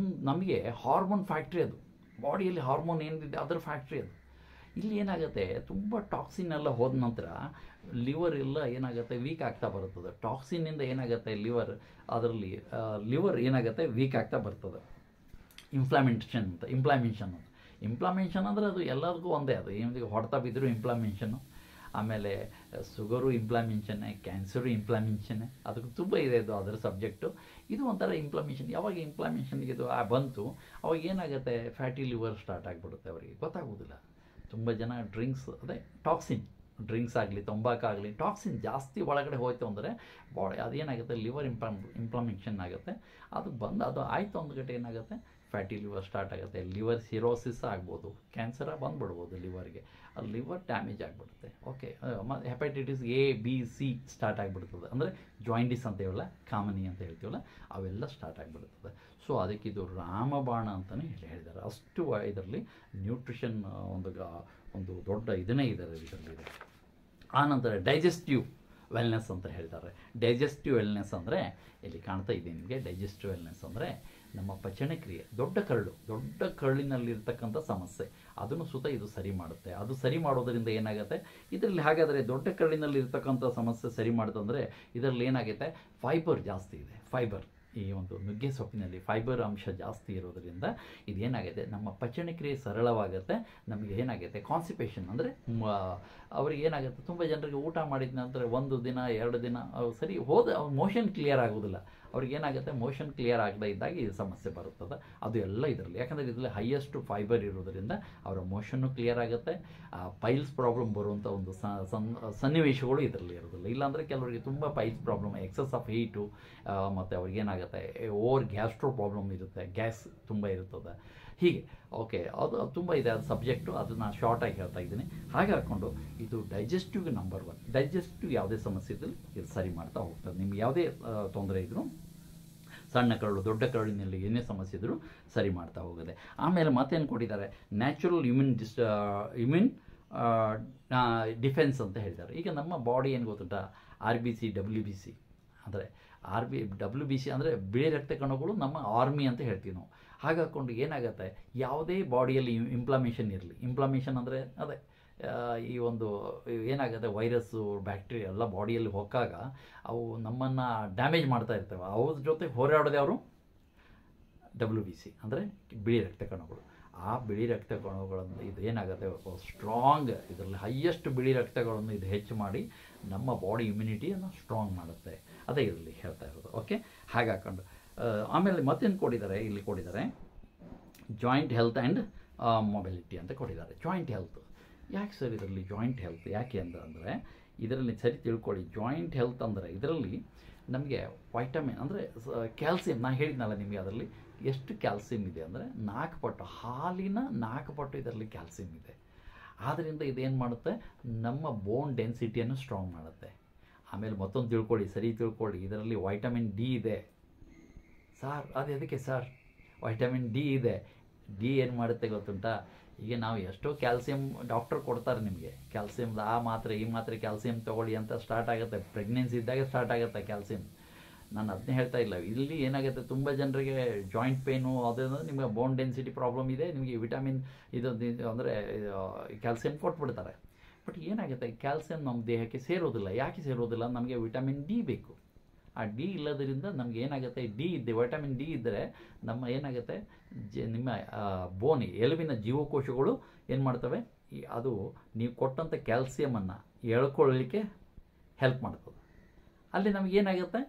ನಮಗೆ ಹಾರ್ಮೋನ್ ಫ್ಯಾಕ್ಟ್ರಿ, ಅದು ಬಾಡಿಯಲ್ಲಿ ಹಾರ್ಮೋನ್ ಏನಿದೆ ಅದರ ಫ್ಯಾಕ್ಟ್ರಿ ಅದು. ಇಲ್ಲಿ ಏನಾಗುತ್ತೆ, ತುಂಬ ಟಾಕ್ಸಿನ್ ಎಲ್ಲ ಹೋದ ನಂತರ ಲಿವರ್ ಎಲ್ಲ ಏನಾಗುತ್ತೆ, ವೀಕ್ ಆಗ್ತಾ ಬರ್ತದೆ. ಟಾಕ್ಸಿನ್ನಿಂದ ಏನಾಗುತ್ತೆ, ಲಿವರ್ ಏನಾಗುತ್ತೆ, ವೀಕ್ ಆಗ್ತಾ ಬರ್ತದೆ. ಇಂಪ್ಲಾಮೇಷನ್ ಅಂದರೆ ಅದು ಎಲ್ಲದಕ್ಕೂ ಒಂದೇ, ಅದು ಏನು ಹೊಡೆತ ಬಿದ್ದರೂ ಇಂಪ್ಲಾಮೇಷನ್ನು. ಆಮೇಲೆ ಶುಗರು ಇಂಪ್ಲಾಮೇಷನ್ನೇ, ಕ್ಯಾನ್ಸರು ಇಂಪ್ಲಾಮೇಷನ್ನೇ, ಅದಕ್ಕೆ ತುಂಬ ಇದೆ ಅದು ಅದರ ಸಬ್ಜೆಕ್ಟು. ಇದು ಒಂಥರ ಇಂಪ್ಲಾಮೇಷನ್. ಯಾವಾಗ ಇಂಪ್ಲಾಮೇಷನ್ಗೆ ಇದು ಬಂತು, ಅವಾಗ ಏನಾಗುತ್ತೆ, ಫ್ಯಾಟಿ ಲಿವರ್ ಸ್ಟಾರ್ಟ್ ಆಗಿಬಿಡುತ್ತೆ, ಅವರಿಗೆ ಗೊತ್ತಾಗೋದಿಲ್ಲ. ತುಂಬ ಜನ ಅದೇ ಟಾಕ್ಸಿನ್ ಡ್ರಿಂಕ್ಸ್ ಆಗಲಿ, ತಂಬಾಕಾಗಲಿ, ಟಾಕ್ಸಿನ್ ಜಾಸ್ತಿ ಒಳಗಡೆ ಹೋಯ್ತು ಅಂದರೆ ಬಾಡಿ ಅದೇನಾಗುತ್ತೆ, ಲಿವರ್ ಇಂಪ್ಲಾಮೇಷನ್ ಆಗುತ್ತೆ. ಅದು ಆಯಿತು ಒಂದು ಗಂಟೆ ಏನಾಗುತ್ತೆ, ಫ್ಯಾಟಿ ಲಿವರ್ ಸ್ಟಾರ್ಟ್ ಆಗುತ್ತೆ, ಲಿವರ್ ಸಿರೋಸಿಸ್ ಆಗ್ಬೋದು, ಕ್ಯಾನ್ಸರ ಬಂದುಬಿಡ್ಬೋದು ಲಿವರ್ಗೆ, ಅದು ಲಿವರ್ ಡ್ಯಾಮೇಜ್ ಆಗಿಬಿಡುತ್ತೆ. Okay, hepatitis A, B, C start ಆಗಿಬಿಡ್ತದೆ, ಅಂದರೆ ಜಾಯಿಂಡಿಸ್ ಅಂತ ಹೇಳಲ್ಲ, ಕಾಮನಿ ಅಂತ ಹೇಳ್ತೀವಲ್ಲ, ಅವೆಲ್ಲ ಸ್ಟಾರ್ಟ್ ಆಗಿಬಿಡ್ತದೆ. ಸೊ ಅದಕ್ಕೆ ಇದು ರಾಮಬಾಣ ಅಂತಲೇ ಹೇಳಿದ್ದಾರೆ. ಅಷ್ಟು ಇದರಲ್ಲಿ ನ್ಯೂಟ್ರಿಷನ್ ಒಂದು ದೊಡ್ಡ ಇದನ್ನೇ ಇದರಲ್ಲಿ. ಆನಂತರ ಡೈಜೆಸ್ಟಿವ್ ವೆಲ್ನೆಸ್ ಅಂತ ಹೇಳ್ತಾರೆ. ಡೈಜೆಸ್ಟಿವ್ ವೆಲ್ನೆಸ್ ಅಂದರೆ ಇಲ್ಲಿ ಕಾಣ್ತಾ ಇದೆ ನಿಮಗೆ. ಡೈಜೆಸ್ಟಿವ್ ವೆಲ್ನೆಸ್ ಅಂದರೆ ನಮ್ಮ ಪಚನಕ್ರಿಯೆ, ದೊಡ್ಡ ಕರಳಿನಲ್ಲಿರ್ತಕ್ಕಂಥ ಸಮಸ್ಯೆ, ಅದನ್ನು ಸುತ ಇದು ಸರಿ ಮಾಡುತ್ತೆ. ಅದು ಸರಿ ಮಾಡೋದರಿಂದ ಏನಾಗುತ್ತೆ ಇದರಲ್ಲಿ, ಹಾಗಾದರೆ ದೊಡ್ಡ ಕರಳಿನಲ್ಲಿರ್ತಕ್ಕಂಥ ಸಮಸ್ಯೆ ಸರಿ ಮಾಡುತ್ತಂದರೆ ಇದರಲ್ಲಿ ಏನಾಗುತ್ತೆ, ಫೈಬರ್ ಜಾಸ್ತಿ ಇದೆ. ಈ ಒಂದು ನುಗ್ಗೆ ಸೊಪ್ಪಿನಲ್ಲಿ ಫೈಬರ್ ಅಂಶ ಜಾಸ್ತಿ ಇರೋದರಿಂದ ಇದೇನಾಗುತ್ತೆ, ನಮ್ಮ ಪಚನಕ್ರಿಯೆ ಸರಳವಾಗುತ್ತೆ. ನಮಗೆ ಏನಾಗುತ್ತೆ, ಕಾನ್ಸ್ಟಿಪೇಷನ್ ಅಂದರೆ ಅವ್ರಿಗೆ ಏನಾಗುತ್ತೆ, ತುಂಬ ಜನರಿಗೆ ಊಟ ಮಾಡಿದ ನಂತರ 1 ದಿನ 2 ದಿನ ಸರಿ ಮೋಷನ್ ಕ್ಲಿಯರ್ ಆಗೋದಿಲ್ಲ. ಅವ್ರಿಗೇನಾಗುತ್ತೆ, ಮೋಷನ್ ಕ್ಲಿಯರ್ ಆಗದೇ ಇದ್ದಾಗ ಈ ಸಮಸ್ಯೆ ಬರುತ್ತದೆ. ಅದು ಎಲ್ಲ ಇದರಲ್ಲಿ, ಯಾಕಂದರೆ ಇದರಲ್ಲಿ ಹೈಯೆಸ್ಟ್ ಫೈಬರ್ ಇರೋದರಿಂದ ಅವರ ಮೋಷನ್ನು ಕ್ಲಿಯರ್ ಆಗುತ್ತೆ. ಪೈಲ್ಸ್ ಪ್ರಾಬ್ಲಮ್ ಬರುವಂಥ ಒಂದು ಸನ್ನಿವೇಶಗಳು ಇದರಲ್ಲಿ ಇರೋದಿಲ್ಲ. ಇಲ್ಲಾಂದರೆ ಕೆಲವರಿಗೆ ತುಂಬ piles problem, excess of heat, ಮತ್ತು ಅವ್ರಿಗೇನಾಗುತ್ತೆ ಓವರ್ ಗ್ಯಾಸ್ಟ್ರೋ ಪ್ರಾಬ್ಲಮ್ ಇರುತ್ತೆ, ಗ್ಯಾಸ್ ತುಂಬ ಇರ್ತದೆ. ಹೀಗೆ ಓಕೆ, ಅದು ತುಂಬ ಇದೆ, ಅದು ಸಬ್ಜೆಕ್ಟು, ಅದನ್ನು ಶಾರ್ಟಾಗಿ ಹೇಳ್ತಾ ಇದ್ದೀನಿ. ಹಾಗೆ ಹಾಕ್ಕೊಂಡು ಇದು ಡೈಜೆಸ್ಟಿವ್ಗೆ ನಂಬರ್ 1. ಡೈಜೆಸ್ಟಿವ್ ಯಾವುದೇ ಸಮಸ್ಯೆ ಇದ್ದರೂ ಇದು ಸರಿ ಮಾಡ್ತಾ ಹೋಗ್ತದೆ. ನಿಮ್ಗೆ ಯಾವುದೇ ತೊಂದರೆ ಇದ್ದರೂ, ಸಣ್ಣ ಕರಳು ದೊಡ್ಡ ಕರಳಿನಲ್ಲಿ ಏನೇ ಸಮಸ್ಯೆ ಇದ್ದರೂ ಸರಿ ಮಾಡ್ತಾ ಹೋಗುತ್ತೆ. ಆಮೇಲೆ ಮತ್ತೇನು ಕೊಟ್ಟಿದ್ದಾರೆ, ನ್ಯಾಚುರಲ್ ಇಮ್ಯೂನ್ ಡಿಫೆನ್ಸ್ ಅಂತ ಹೇಳಿದ್ದಾರೆ. ಈಗ ನಮ್ಮ ಬಾಡಿ ಏನು ಗೊತ್ತುಂಟ, RBC WBC ಅಂದರೆ WBC ಅಂದರೆ ಬಿಳಿ ರಕ್ತ ಕಣಗಳು ನಮ್ಮ ಆರ್ಮಿ ಅಂತ ಹೇಳ್ತೀವಿ ನಾವು. ಹಾಗೆ ಹಾಕ್ಕೊಂಡು ಏನಾಗುತ್ತೆ, ಯಾವುದೇ ಬಾಡಿಯಲ್ಲಿ ಇಂಪ್ಲಾಮೇಷನ್ ಅಂದರೆ ಅದೇ ಈ ಒಂದು ಏನಾಗುತ್ತೆ, ವೈರಸ್ಸು ಬ್ಯಾಕ್ಟೀರಿಯಾ ಎಲ್ಲ ಬಾಡಿಯಲ್ಲಿ ಹೋಗಾಗ ಅವು ನಮ್ಮನ್ನು ಡ್ಯಾಮೇಜ್ ಮಾಡ್ತಾ ಇರ್ತವೆ. ಅವ್ರ ಜೊತೆ ಹೋರಾಡೋದೇ ಅವರು WBC ಅಂದರೆ ಬಿಳಿ ರಕ್ತ ಕಣಗಳು. ಆ ಬಿಳಿ ರಕ್ತ ಕಣಗಳನ್ನು ಇದು ಏನಾಗುತ್ತೆ, ಸ್ಟ್ರಾಂಗ್, ಇದರಲ್ಲಿ ಹೈಯೆಸ್ಟ್ ಬಿಳಿ ರಕ್ತಗಳನ್ನು ಇದು ಹೆಚ್ಚು ಮಾಡಿ ನಮ್ಮ ಬಾಡಿ ಇಮ್ಯುನಿಟಿಯನ್ನು ಸ್ಟ್ರಾಂಗ್ ಮಾಡುತ್ತೆ. ಅದೇ ಇದರಲ್ಲಿ ಹೇಳ್ತಾ ಇರೋದು. ಓಕೆ, ಹಾಗೆ ಹಾಕೊಂಡು ಆಮೇಲೆ ಮತ್ತೇನು ಕೊಟ್ಟಿದ್ದಾರೆ, ಇಲ್ಲಿ ಕೊಟ್ಟಿದ್ದಾರೆ ಜಾಯಿಂಟ್ ಹೆಲ್ತ್ ಆ್ಯಂಡ್ ಮೊಬಿಲಿಟಿ ಅಂತ ಕೊಟ್ಟಿದ್ದಾರೆ. ಜಾಯಿಂಟ್ ಹೆಲ್ತ್ ಯಾಕೆ ಸರ್ ಇದರಲ್ಲಿ ಜಾಯಿಂಟ್ ಹೆಲ್ತ್ ಯಾಕೆ ಅಂದರೆ ಇದರಲ್ಲಿ ಸರಿ ತಿಳ್ಕೊಳ್ಳಿ. ಜಾಯಿಂಟ್ ಹೆಲ್ತ್ ಅಂದರೆ ಇದರಲ್ಲಿ ನಮಗೆ ವೈಟಮಿನ್ ಅಂದರೆ ಕ್ಯಾಲ್ಸಿಯಂ, ನಾನು ಹೇಳಿದ್ನಲ್ಲ ನಿಮಗೆ, ಅದರಲ್ಲಿ ಎಷ್ಟು ಕ್ಯಾಲ್ಸಿಯಂ ಇದೆ ಅಂದರೆ 4 ಪಟ್ಟು, ಹಾಲಿನ 4 ಪಟ್ಟು ಇದರಲ್ಲಿ ಕ್ಯಾಲ್ಸಿಯಂ ಇದೆ. ಆದ್ದರಿಂದ ಇದೇನು ಮಾಡುತ್ತೆ, ನಮ್ಮ ಬೋನ್ ಡೆನ್ಸಿಟಿಯನ್ನು ಸ್ಟ್ರಾಂಗ್ ಮಾಡುತ್ತೆ. ಆಮೇಲೆ ಮತ್ತೊಂದು ತಿಳ್ಕೊಳ್ಳಿ, ಸರಿ ತಿಳ್ಕೊಳ್ಳಿ, ಇದರಲ್ಲಿ ವೈಟಮಿನ್ ಡಿ ಇದೆ. ಸರ್ ಅದು ಎದಕ್ಕೆ ಸರ್ ವೈಟಮಿನ್ ಡಿ ಇದೆ? ಡಿ ಏನು ಮಾಡುತ್ತೆ ಗೊತ್ತುಂಟಾ, ಈಗ ನಾವು ಎಷ್ಟೋ ಕ್ಯಾಲ್ಸಿಯಂ ಡಾಕ್ಟರ್ ಕೊಡ್ತಾರೆ ನಿಮಗೆ, ಕ್ಯಾಲ್ಸಿಯಂ ಆ ಮಾತ್ರೆ ಈ ಮಾತ್ರೆ ಕ್ಯಾಲ್ಸಿಯಂ ತೊಗೊಳ್ಳಿ ಅಂತ ಸ್ಟಾರ್ಟ್ ಆಗುತ್ತೆ, ಪ್ರೆಗ್ನೆನ್ಸಿ ಇದ್ದಾಗ ಸ್ಟಾರ್ಟ್ ಆಗುತ್ತೆ ಕ್ಯಾಲ್ಸಿಯಂ. ನಾನು ಅದನ್ನೇ ಹೇಳ್ತಾ ಇಲ್ಲ. ಇಲ್ಲಿ ಏನಾಗುತ್ತೆ, ತುಂಬ ಜನರಿಗೆ ಜಾಯಿಂಟ್ ಪೇನು ಅದೇನಂದ್ರೆ ನಿಮಗೆ ಬೋನ್ ಡೆನ್ಸಿಟಿ ಪ್ರಾಬ್ಲಮ್ ಇದೆ, ನಿಮಗೆ ವಿಟಮಿನ್ ಇದು ಅಂದರೆ ಕ್ಯಾಲ್ಸಿಯಂ ಕೊಟ್ಬಿಡ್ತಾರೆ. ಬಟ್ ಏನಾಗುತ್ತೆ, ಕ್ಯಾಲ್ಸಿಯಂ ನಮ್ಮ ದೇಹಕ್ಕೆ ಸೇರೋದಿಲ್ಲ. ಯಾಕೆ ಸೇರೋದಿಲ್ಲ, ನಮಗೆ ವಿಟಮಿನ್ ಡಿ ಬೇಕು. ಆ ಡಿ ಇಲ್ಲದರಿಂದ ನಮ್ಗೆ ಏನಾಗುತ್ತೆ, ಡಿ ಇದ್ದೆ ವೈಟಮಿನ್ ಡಿ ಇದ್ದರೆ ನಮ್ಮ ಏನಾಗುತ್ತೆ, ನಿಮ್ಮ ಬೋನ್ ಎಲುಬಿನ ಜೀವಕೋಶಗಳು ಏನು ಮಾಡ್ತವೆ, ಅದು ನೀವು ಕೊಟ್ಟಂಥ ಕ್ಯಾಲ್ಸಿಯಮನ್ನು ಎಳ್ಕೊಳ್ಳಲಿಕ್ಕೆ ಹೆಲ್ಪ್ ಮಾಡ್ತದೆ. ಅಲ್ಲಿ ನಮಗೇನಾಗುತ್ತೆ,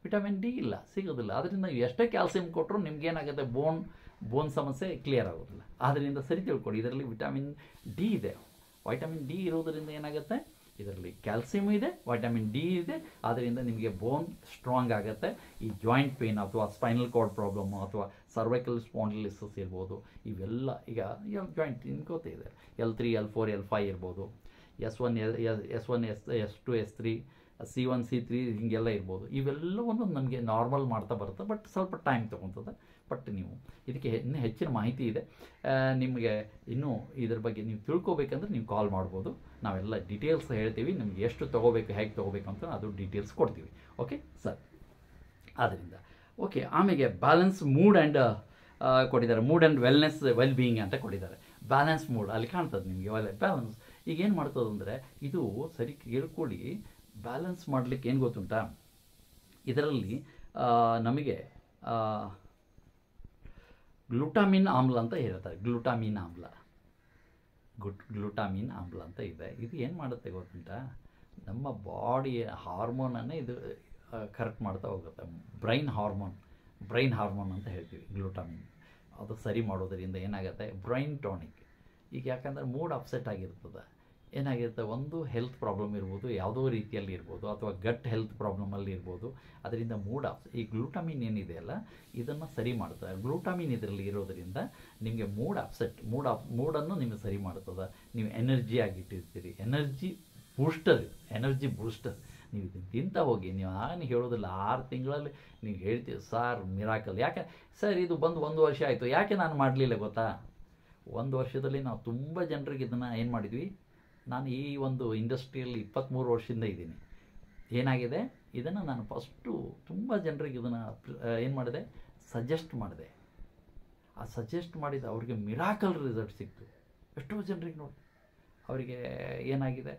ವಿಟಮಿನ್ ಡಿ ಇಲ್ಲ, ಸಿಗೋದಿಲ್ಲ. ಅದರಿಂದ ನೀವು ಎಷ್ಟೇ ಕ್ಯಾಲ್ಸಿಯಂ ಕೊಟ್ಟರು ನಿಮ್ಗೇನಾಗುತ್ತೆ, ಬೋನ್ ಸಮಸ್ಯೆ ಕ್ಲಿಯರ್ ಆಗೋದಿಲ್ಲ. ಆದ್ದರಿಂದ ಸರಿ ತಿಳ್ಕೊಳ್ಳಿ, ಇದರಲ್ಲಿ ವಿಟಮಿನ್ ಡಿ ಇದೆ. ವೈಟಮಿನ್ ಡಿ ಇರೋದರಿಂದ ಏನಾಗುತ್ತೆ, ಇದರಲ್ಲಿ ಕ್ಯಾಲ್ಸಿಯಂ ಇದೆ, ವೈಟಮಿನ್ ಡಿ ಇದೆ. ಆದ್ದರಿಂದ ನಿಮಗೆ ಬೋನ್ ಸ್ಟ್ರಾಂಗ್ ಆಗುತ್ತೆ. ಈ ಜಾಯಿಂಟ್ ಪೇನ್ ಅಥವಾ ಸ್ಪೈನಲ್ ಕಾರ್ಡ್ ಪ್ರಾಬ್ಲಮ್ಮು ಅಥವಾ ಸರ್ವೈಕಲ್ ಸ್ಪಾಂಡಿಲಿಸಿಸ್ ಇರ್ಬೋದು, ಇವೆಲ್ಲ ಈಗ ಜಾಯಿಂಟ್ ನಿಮ್ಗೆ ಗೊತ್ತಿದೆ, L3 L4 L5 ಇರ್ಬೋದು, S1 S2 S3 C1 C3 ಹೀಗೆಲ್ಲ ಇರ್ಬೋದು. ಇವೆಲ್ಲವನ್ನು ನಮಗೆ ನಾರ್ಮಲ್ ಮಾಡ್ತಾ ಬರುತ್ತೆ, ಬಟ್ ಸ್ವಲ್ಪ ಟೈಮ್ ತೊಗೊತದೆ. ಬಟ್ ನೀವು ಇದಕ್ಕೆ ಇನ್ನೂ ಹೆಚ್ಚಿನ ಮಾಹಿತಿ ಇದೆ, ನಿಮಗೆ ಇನ್ನೂ ಇದ್ರ ಬಗ್ಗೆ ನೀವು ತಿಳ್ಕೊಬೇಕಂದ್ರೆ ನೀವು ಕಾಲ್ ಮಾಡ್ಬೋದು. ನಾವೆಲ್ಲ ಡೀಟೇಲ್ಸ್ ಹೇಳ್ತೀವಿ, ನಿಮ್ಗೆ ಎಷ್ಟು ತೊಗೋಬೇಕು, ಹೇಗೆ ತೊಗೋಬೇಕು ಅಂತ ಅದು ಡೀಟೇಲ್ಸ್ ಕೊಡ್ತೀವಿ. ಓಕೆ ಸರ್, ಆದ್ದರಿಂದ ಓಕೆ. ಆಮೇಲೆ ಬ್ಯಾಲೆನ್ಸ್ ಮೂಡ್ ಆ್ಯಂಡ್ ಕೊಟ್ಟಿದ್ದಾರೆ, mood and wellness well being ಅಂತ ಕೊಟ್ಟಿದ್ದಾರೆ. ಬ್ಯಾಲೆನ್ಸ್ ಮೂಡ್ ಅಲ್ಲಿ ಕಾಣ್ತದೆ ನಿಮಗೆ ಬ್ಯಾಲೆನ್ಸ್. ಈಗ ಏನು ಮಾಡ್ತದಂದರೆ, ಇದು ಸರಿ ಕೇಳ್ಕೊಳ್ಳಿ, ಬ್ಯಾಲೆನ್ಸ್ ಮಾಡಲಿಕ್ಕೆ ಏನು ಗೊತ್ತುಂಟಾ, ಇದರಲ್ಲಿ ನಮಗೆ ಗ್ಲೂಟಾಮಿನ್ ಆಮ್ಲ ಅಂತ ಹೇಳ್ತಾರೆ. ಗ್ಲೂಟಾಮಿನ್ ಆಮ್ಲ ಅಂತ ಇದೆ. ಇದು ಏನು ಮಾಡುತ್ತೆ ಗೊತ್ತುಂಟಾ, ನಮ್ಮ ಬಾಡಿಯ ಹಾರ್ಮೋನನ್ನೇ ಇದು ಕರೆಕ್ಟ್ ಮಾಡ್ತಾ ಹೋಗುತ್ತೆ. ಬ್ರೈನ್ ಹಾರ್ಮೋನ್ ಅಂತ ಹೇಳ್ತೀವಿ ಗ್ಲೂಟಾಮಿನ್. ಅದು ಸರಿ ಮಾಡೋದರಿಂದ ಏನಾಗುತ್ತೆ, ಬ್ರೈನ್ ಟಾನಿಕ್. ಈಗ ಯಾಕಂದರೆ ಮೂಡ್ ಅಪ್ಸೆಟ್ ಆಗಿರ್ತದೆ, ಏನಾಗಿರುತ್ತೆ, ಒಂದು ಹೆಲ್ತ್ ಪ್ರಾಬ್ಲಮ್ ಇರ್ಬೋದು, ಯಾವುದೋ ರೀತಿಯಲ್ಲಿ ಇರ್ಬೋದು, ಅಥವಾ ಗಟ್ ಹೆಲ್ತ್ ಪ್ರಾಬ್ಲಮಲ್ಲಿ ಇರ್ಬೋದು. ಅದರಿಂದ ಈ ಗ್ಲೂಟಾಮಿನ್ ಏನಿದೆಯಲ್ಲ ಇದನ್ನು ಸರಿ ಮಾಡ್ತದೆ. ಗ್ಲೂಟಾಮಿನ್ ಇದರಲ್ಲಿ ಇರೋದರಿಂದ ನಿಮಗೆ ಮೂಡನ್ನು ನಿಮಗೆ ಸರಿ ಮಾಡ್ತದೆ. ನೀವು ಎನರ್ಜಿ ಆಗಿಟ್ಟಿರ್ತೀರಿ, ಎನರ್ಜಿ ಬೂಸ್ಟರ್. ನೀವು ಇದನ್ನು ತಿಂತ ಹೋಗಿ, ನೀವು ನಾನು ಹೇಳೋದಿಲ್ಲ, 6 ತಿಂಗಳಲ್ಲಿ ನೀವು ಹೇಳ್ತೀವಿ ಸಾರ್ ಮಿರಾಕಲ್. ಯಾಕೆ ಸರ್ ಇದು ಬಂದು 1 ವರ್ಷ ಆಯಿತು, ಯಾಕೆ ನಾನು ಮಾಡಲಿಲ್ಲ ಗೊತ್ತಾ? 1 ವರ್ಷದಲ್ಲಿ ನಾವು ತುಂಬ ಜನರಿಗೆ ಇದನ್ನು ಏನು ಮಾಡಿದ್ವಿ. ನಾನು ಈ ಒಂದು ಇಂಡಸ್ಟ್ರಿಯಲ್ಲಿ 23 ವರ್ಷದಿಂದ ಇದ್ದೀನಿ. ಏನಾಗಿದೆ, ಇದನ್ನು ನಾನು ಫಸ್ಟು ತುಂಬ ಜನರಿಗೆ ಇದನ್ನು ಏನು ಮಾಡಿದೆ, ಸಜೆಸ್ಟ್ ಮಾಡಿದೆ. ಆ ಸಜೆಸ್ಟ್ ಮಾಡಿದ ಅವ್ರಿಗೆ ಮಿರಾಕಲ್ ರಿಸಲ್ಟ್ ಸಿಕ್ತು. ಎಷ್ಟೋ ಜನರಿಗೆ ನೋಡಿ, ಅವರಿಗೆ ಏನಾಗಿದೆ,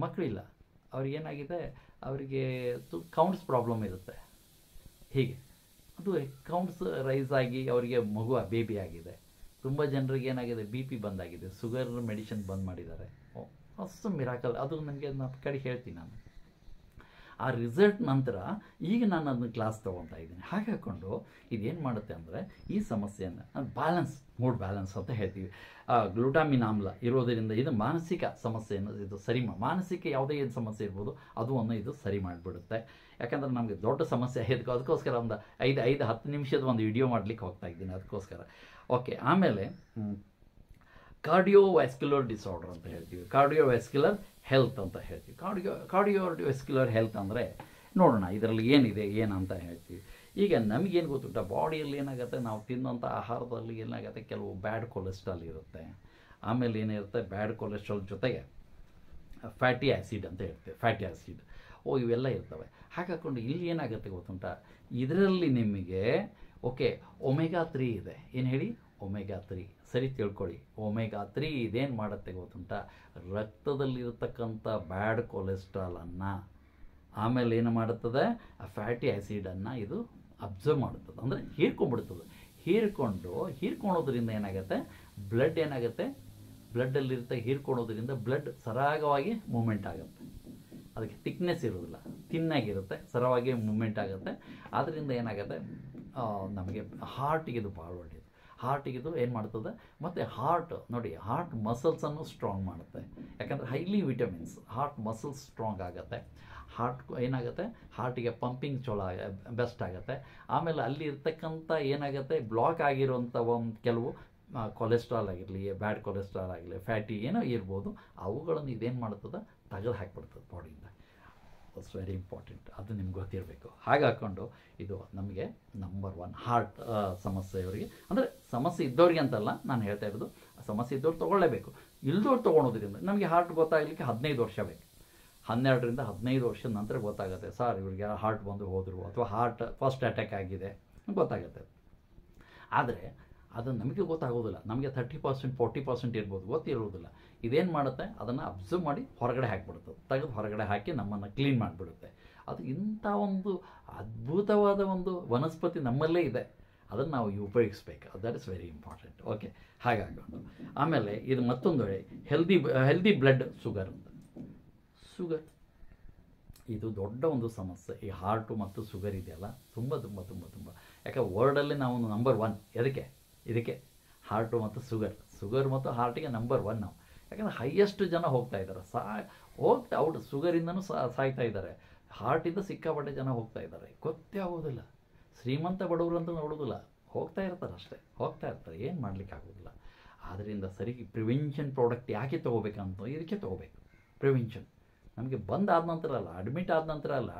ಮಕ್ಕಳಿಲ್ಲ, ಅವ್ರಿಗೇನಾಗಿದೆ, ಅವರಿಗೆ ಕೌಂಟ್ಸ್ ಪ್ರಾಬ್ಲಮ್ ಇರುತ್ತೆ. ಹೀಗೆ ಅದು ಕೌಂಟ್ಸ್ ರೈಸ್ ಆಗಿ ಅವರಿಗೆ ಬೇಬಿ ಆಗಿದೆ. ತುಂಬ ಜನರಿಗೆ ಏನಾಗಿದೆ, BP ಬಂದಾಗಿದೆ, ಶುಗರ್ ಮೆಡಿಸಿನ್ ಬಂದ್ ಮಾಡಿದ್ದಾರೆ. ಅಷ್ಟು ಮಿರಾಕಲ್. ಅದು ನನಗೆ ಕಡೆ ಹೇಳ್ತೀನಿ ನಾನು. ಆ ರಿಸಲ್ಟ್ ನಂತರ ಈಗ ನಾನು ಅದನ್ನ ಕ್ಲಾಸ್ ತೊಗೊತಾ ಇದ್ದೀನಿ. ಹಾಗೆ ಹಾಕ್ಕೊಂಡು ಇದೇನು ಮಾಡುತ್ತೆ ಅಂದರೆ, ಈ ಸಮಸ್ಯೆಯನ್ನು ಮೂಡ್ ಬ್ಯಾಲೆನ್ಸ್ ಅಂತ ಹೇಳ್ತೀವಿ. ಗ್ಲೂಟಾಮಿನ್ ಆಮ್ಲ ಇರೋದರಿಂದ ಇದು ಮಾನಸಿಕ ಸಮಸ್ಯೆಯನ್ನು ಇದು ಸರಿ ಮಾನಸಿಕ ಯಾವುದೇ ಏನು ಸಮಸ್ಯೆ ಇರ್ಬೋದು ಅದು ಇದು ಸರಿ ಮಾಡಿಬಿಡುತ್ತೆ. ಯಾಕಂದರೆ ನಮಗೆ ದೊಡ್ಡ ಸಮಸ್ಯೆ ಅದಕ್ಕೋಸ್ಕರ ಒಂದು 5-10 ನಿಮಿಷದ ಒಂದು ವಿಡಿಯೋ ಮಾಡಲಿಕ್ಕೆ ಹೋಗ್ತಾ ಇದ್ದೀನಿ ಅದಕ್ಕೋಸ್ಕರ. ಓಕೆ, ಆಮೇಲೆ ಕಾರ್ಡಿಯೋವ್ಯಾಸ್ಕ್ಯುಲರ್ ಡಿಸಾರ್ಡರ್ ಅಂತ ಹೇಳ್ತೀವಿ, ಕಾರ್ಡಿಯೋವ್ಯಾಸ್ಕ್ಯುಲರ್ ಹೆಲ್ತ್ ಅಂತ ಹೇಳ್ತೀವಿ. ಕಾರ್ಡಿಯೋವ್ಯಾಸ್ಕ್ಯುಲರ್ ಹೆಲ್ತ್ ಅಂದರೆ ನೋಡೋಣ ಇದರಲ್ಲಿ ಏನಿದೆ ಏನಂತ ಹೇಳ್ತೀವಿ. ಈಗ ನಮಗೇನು ಗೊತ್ತುಂಟ, ಬಾಡಿಯಲ್ಲಿ ಏನಾಗುತ್ತೆ, ನಾವು ತಿನ್ನೋಂಥ ಆಹಾರದಲ್ಲಿ ಏನಾಗುತ್ತೆ, ಕೆಲವು ಬ್ಯಾಡ್ ಕೊಲೆಸ್ಟ್ರಾಲ್ ಇರುತ್ತೆ. ಆಮೇಲೆ ಏನಿರುತ್ತೆ, ಬ್ಯಾಡ್ ಕೊಲೆಸ್ಟ್ರಾಲ್ ಜೊತೆಗೆ ಫ್ಯಾಟಿ ಆ್ಯಸಿಡ್ ಅಂತ ಹೇಳ್ತೇವೆ, ಫ್ಯಾಟಿ ಆ್ಯಸಿಡ್ ಇವೆಲ್ಲ ಇರ್ತವೆ. ಹಾಗಾಕೊಂಡು ಇಲ್ಲಿ ಏನಾಗುತ್ತೆ ಗೊತ್ತುಂಟ, ಇದರಲ್ಲಿ ನಿಮಗೆ ಓಕೆ ಒಮೆಗಾ 3 ಇದೆ. ಏನು ಹೇಳಿ, ಒಮೆಗಾ 3 ಸರಿ ತಿಳ್ಕೊಳ್ಳಿ. ಒಮೆಗಾ 3 ಇದೇನು ಮಾಡುತ್ತೆ ಗೊತ್ತುಂಟ, ರಕ್ತದಲ್ಲಿರತಕ್ಕಂಥ ಬ್ಯಾಡ್ ಕೊಲೆಸ್ಟ್ರಾಲನ್ನು ಆಮೇಲೆ ಏನು ಮಾಡುತ್ತದೆ, ಆ ಫ್ಯಾಟಿ ಆ್ಯಸಿಡನ್ನು ಇದು ಅಬ್ಸರ್ವ್ ಮಾಡುತ್ತದೆ, ಅಂದರೆ ಹೀರ್ಕೊಂಡ್ಬಿಡ್ತದೆ. ಹೀರ್ಕೊಳೋದ್ರಿಂದ ಏನಾಗುತ್ತೆ, ಬ್ಲಡ್ ಏನಾಗುತ್ತೆ, ಬ್ಲಡ್ಡಲ್ಲಿರುತ್ತೆ, ಹೀರ್ಕೊಳೋದ್ರಿಂದ ಬ್ಲಡ್ ಸರಾಗವಾಗಿ ಮೂಮೆಂಟ್ ಆಗುತ್ತೆ. ಅದಕ್ಕೆ ಥಿಕ್ನೆಸ್ ಇರೋದಿಲ್ಲ, ತಿನ್ನಾಗಿರುತ್ತೆ, ಸರವಾಗಿ ಮೂಮೆಂಟ್ ಆಗುತ್ತೆ. ಆದ್ದರಿಂದ ಏನಾಗುತ್ತೆ, ನಮಗೆ ಹಾರ್ಟಿಗೆ ಇದು ಭಾಳ ಒಳ್ಳೆಯದು. ಹಾರ್ಟಿಗೆ ಇದು ಏನು ಮಾಡ್ತದೆ, ಮತ್ತು ಹಾರ್ಟ್ ಮಸಲ್ಸನ್ನು ಸ್ಟ್ರಾಂಗ್ ಮಾಡುತ್ತೆ. ಯಾಕಂದರೆ highly vitamins, heart muscles strong ಆಗುತ್ತೆ. ಏನಾಗುತ್ತೆ, ಹಾರ್ಟಿಗೆ ಪಂಪಿಂಗ್ ಚಲೋ ಬೆಸ್ಟ್ ಆಗುತ್ತೆ. ಆಮೇಲೆ ಅಲ್ಲಿ ಇರ್ತಕ್ಕಂಥ ಏನಾಗುತ್ತೆ, ಬ್ಲಾಕ್ ಆಗಿರುವಂಥ ಒಂದು ಕೆಲವು ಕೊಲೆಸ್ಟ್ರಾಲ್ ಆಗಿರಲಿ, ಬ್ಯಾಡ್ ಕೊಲೆಸ್ಟ್ರಾಲ್ ಆಗಲಿ, ಫ್ಯಾಟಿ ಏನೋ ಇರ್ಬೋದು, ಅವುಗಳನ್ನು ಇದೇನು ಮಾಡ್ತದೆ, ತೆಗೆದು ಹಾಕಿಬಿಡ್ತದೆ ಬಾಡಿಯಿಂದ. ಇಟ್ಸ್ ವೆರಿ ಇಂಪಾರ್ಟೆಂಟ್, ಅದು ನಿಮ್ಗೆ ಗೊತ್ತಿರಬೇಕು. ಹಾಗೆ ಹಾಕ್ಕೊಂಡು ಇದು ನಮಗೆ ನಂಬರ್ 1 ಹಾರ್ಟ್ ಸಮಸ್ಯೆಯವರಿಗೆ, ಅಂದರೆ ಸಮಸ್ಯೆ ಇದ್ದವ್ರಿಗೆ ಅಂತಲ್ಲ ನಾನು ಹೇಳ್ತಾ ಇರೋದು, ಸಮಸ್ಯೆ ಇದ್ದವ್ರು ತೊಗೊಳ್ಳೇಬೇಕು. ಇಲ್ದವ್ರು ತೊಗೊಳೋದ್ರಿಂದ ನಮಗೆ ಹಾರ್ಟ್ ಗೊತ್ತಾಗಲಿಕ್ಕೆ 15 ವರ್ಷ ಬೇಕು. 12ರಿಂದ 15 ವರ್ಷದ ನಂತರ ಗೊತ್ತಾಗುತ್ತೆ, ಸರ್ ಇವರಿಗೆ ಹಾರ್ಟ್ ಬಂದು ಹೋದರು ಅಥವಾ ಹಾರ್ಟ್ ಫಸ್ಟ್ ಅಟ್ಯಾಕ್ ಆಗಿದೆ ಗೊತ್ತಾಗುತ್ತೆ. ಆದರೆ ಅದು ನಮಗೆ ಗೊತ್ತಾಗೋದಿಲ್ಲ. ನಮಗೆ 30% 40% ಇರ್ಬೋದು, ಗೊತ್ತಿರೋದಿಲ್ಲ. ಇದೇನು ಮಾಡುತ್ತೆ, ಅದನ್ನು ಅಬ್ಸರ್ವ್ ಮಾಡಿ ಹೊರಗಡೆ ಹಾಕಿಬಿಡುತ್ತೆ, ತೆಗೆದು ಹೊರಗಡೆ ಹಾಕಿ ನಮ್ಮನ್ನು ಕ್ಲೀನ್ ಮಾಡಿಬಿಡುತ್ತೆ. ಅದು ಇಂಥ ಒಂದು ಅದ್ಭುತವಾದ ಒಂದು ವನಸ್ಪತಿ ನಮ್ಮಲ್ಲೇ ಇದೆ, ಅದನ್ನು ನಾವು ಉಪಯೋಗಿಸ್ಬೇಕು. That is very important. Okay, ಹಾಗಾಗೋದು. ಆಮೇಲೆ ಇದು ಮತ್ತೊಂದು ಹೆಲ್ದಿ ಬ್ಲಡ್ ಶುಗರ್ ಅಂತ. ಶುಗರ್ ಇದು ದೊಡ್ಡ ಒಂದು ಸಮಸ್ಯೆ. ಈ ಹಾರ್ಟು ಮತ್ತು ಶುಗರ್ ಇದೆಯಲ್ಲ, ತುಂಬ ತುಂಬ ತುಂಬ ತುಂಬ. ಯಾಕೆ ವರ್ಲ್ಡಲ್ಲಿ ನಾವು ನಂಬರ್ 1 ಇದಕ್ಕೆ ಹಾರ್ಟು ಮತ್ತು ಶುಗರ್ ಮತ್ತು ಹಾರ್ಟಿಗೆ ನಂಬರ್ 1 ನಾವು. ಯಾಕಂದರೆ ಹೈಯೆಸ್ಟ್ ಜನ ಹೋಗ್ತಾ ಇದ್ದಾರೆ, ಔಟ್ ಶುಗರಿಂದನೂ ಸಾಯ್ತಾ ಇದ್ದಾರೆ, ಹಾರ್ಟಿಂದ ಸಿಕ್ಕಾಪಟ್ಟೆ ಜನ ಹೋಗ್ತಾ ಇದ್ದಾರೆ. ಗೊತ್ತೇ ಆಗೋದಿಲ್ಲ. ಶ್ರೀಮಂತ ಬಡವರು ಅಂತ ನೋಡೋದಿಲ್ಲ, ಹೋಗ್ತಾ ಇರ್ತಾರೆ ಅಷ್ಟೇ, ಏನು ಮಾಡಲಿಕ್ಕೆ ಆಗೋದಿಲ್ಲ. ಆದ್ದರಿಂದ ಸರಿ ಪ್ರಿವೆನ್ಷನ್ ಪ್ರಾಡಕ್ಟ್ ಯಾಕೆ ತೊಗೋಬೇಕಂತ ಇದಕ್ಕೆ ತೊಗೋಬೇಕು. ಪ್ರಿವೆನ್ಷನ್ ನಮಗೆ ಬಂದಾದ ನಂತರ ಅಲ್ಲ, ಅಡ್ಮಿಟ್ ಆದ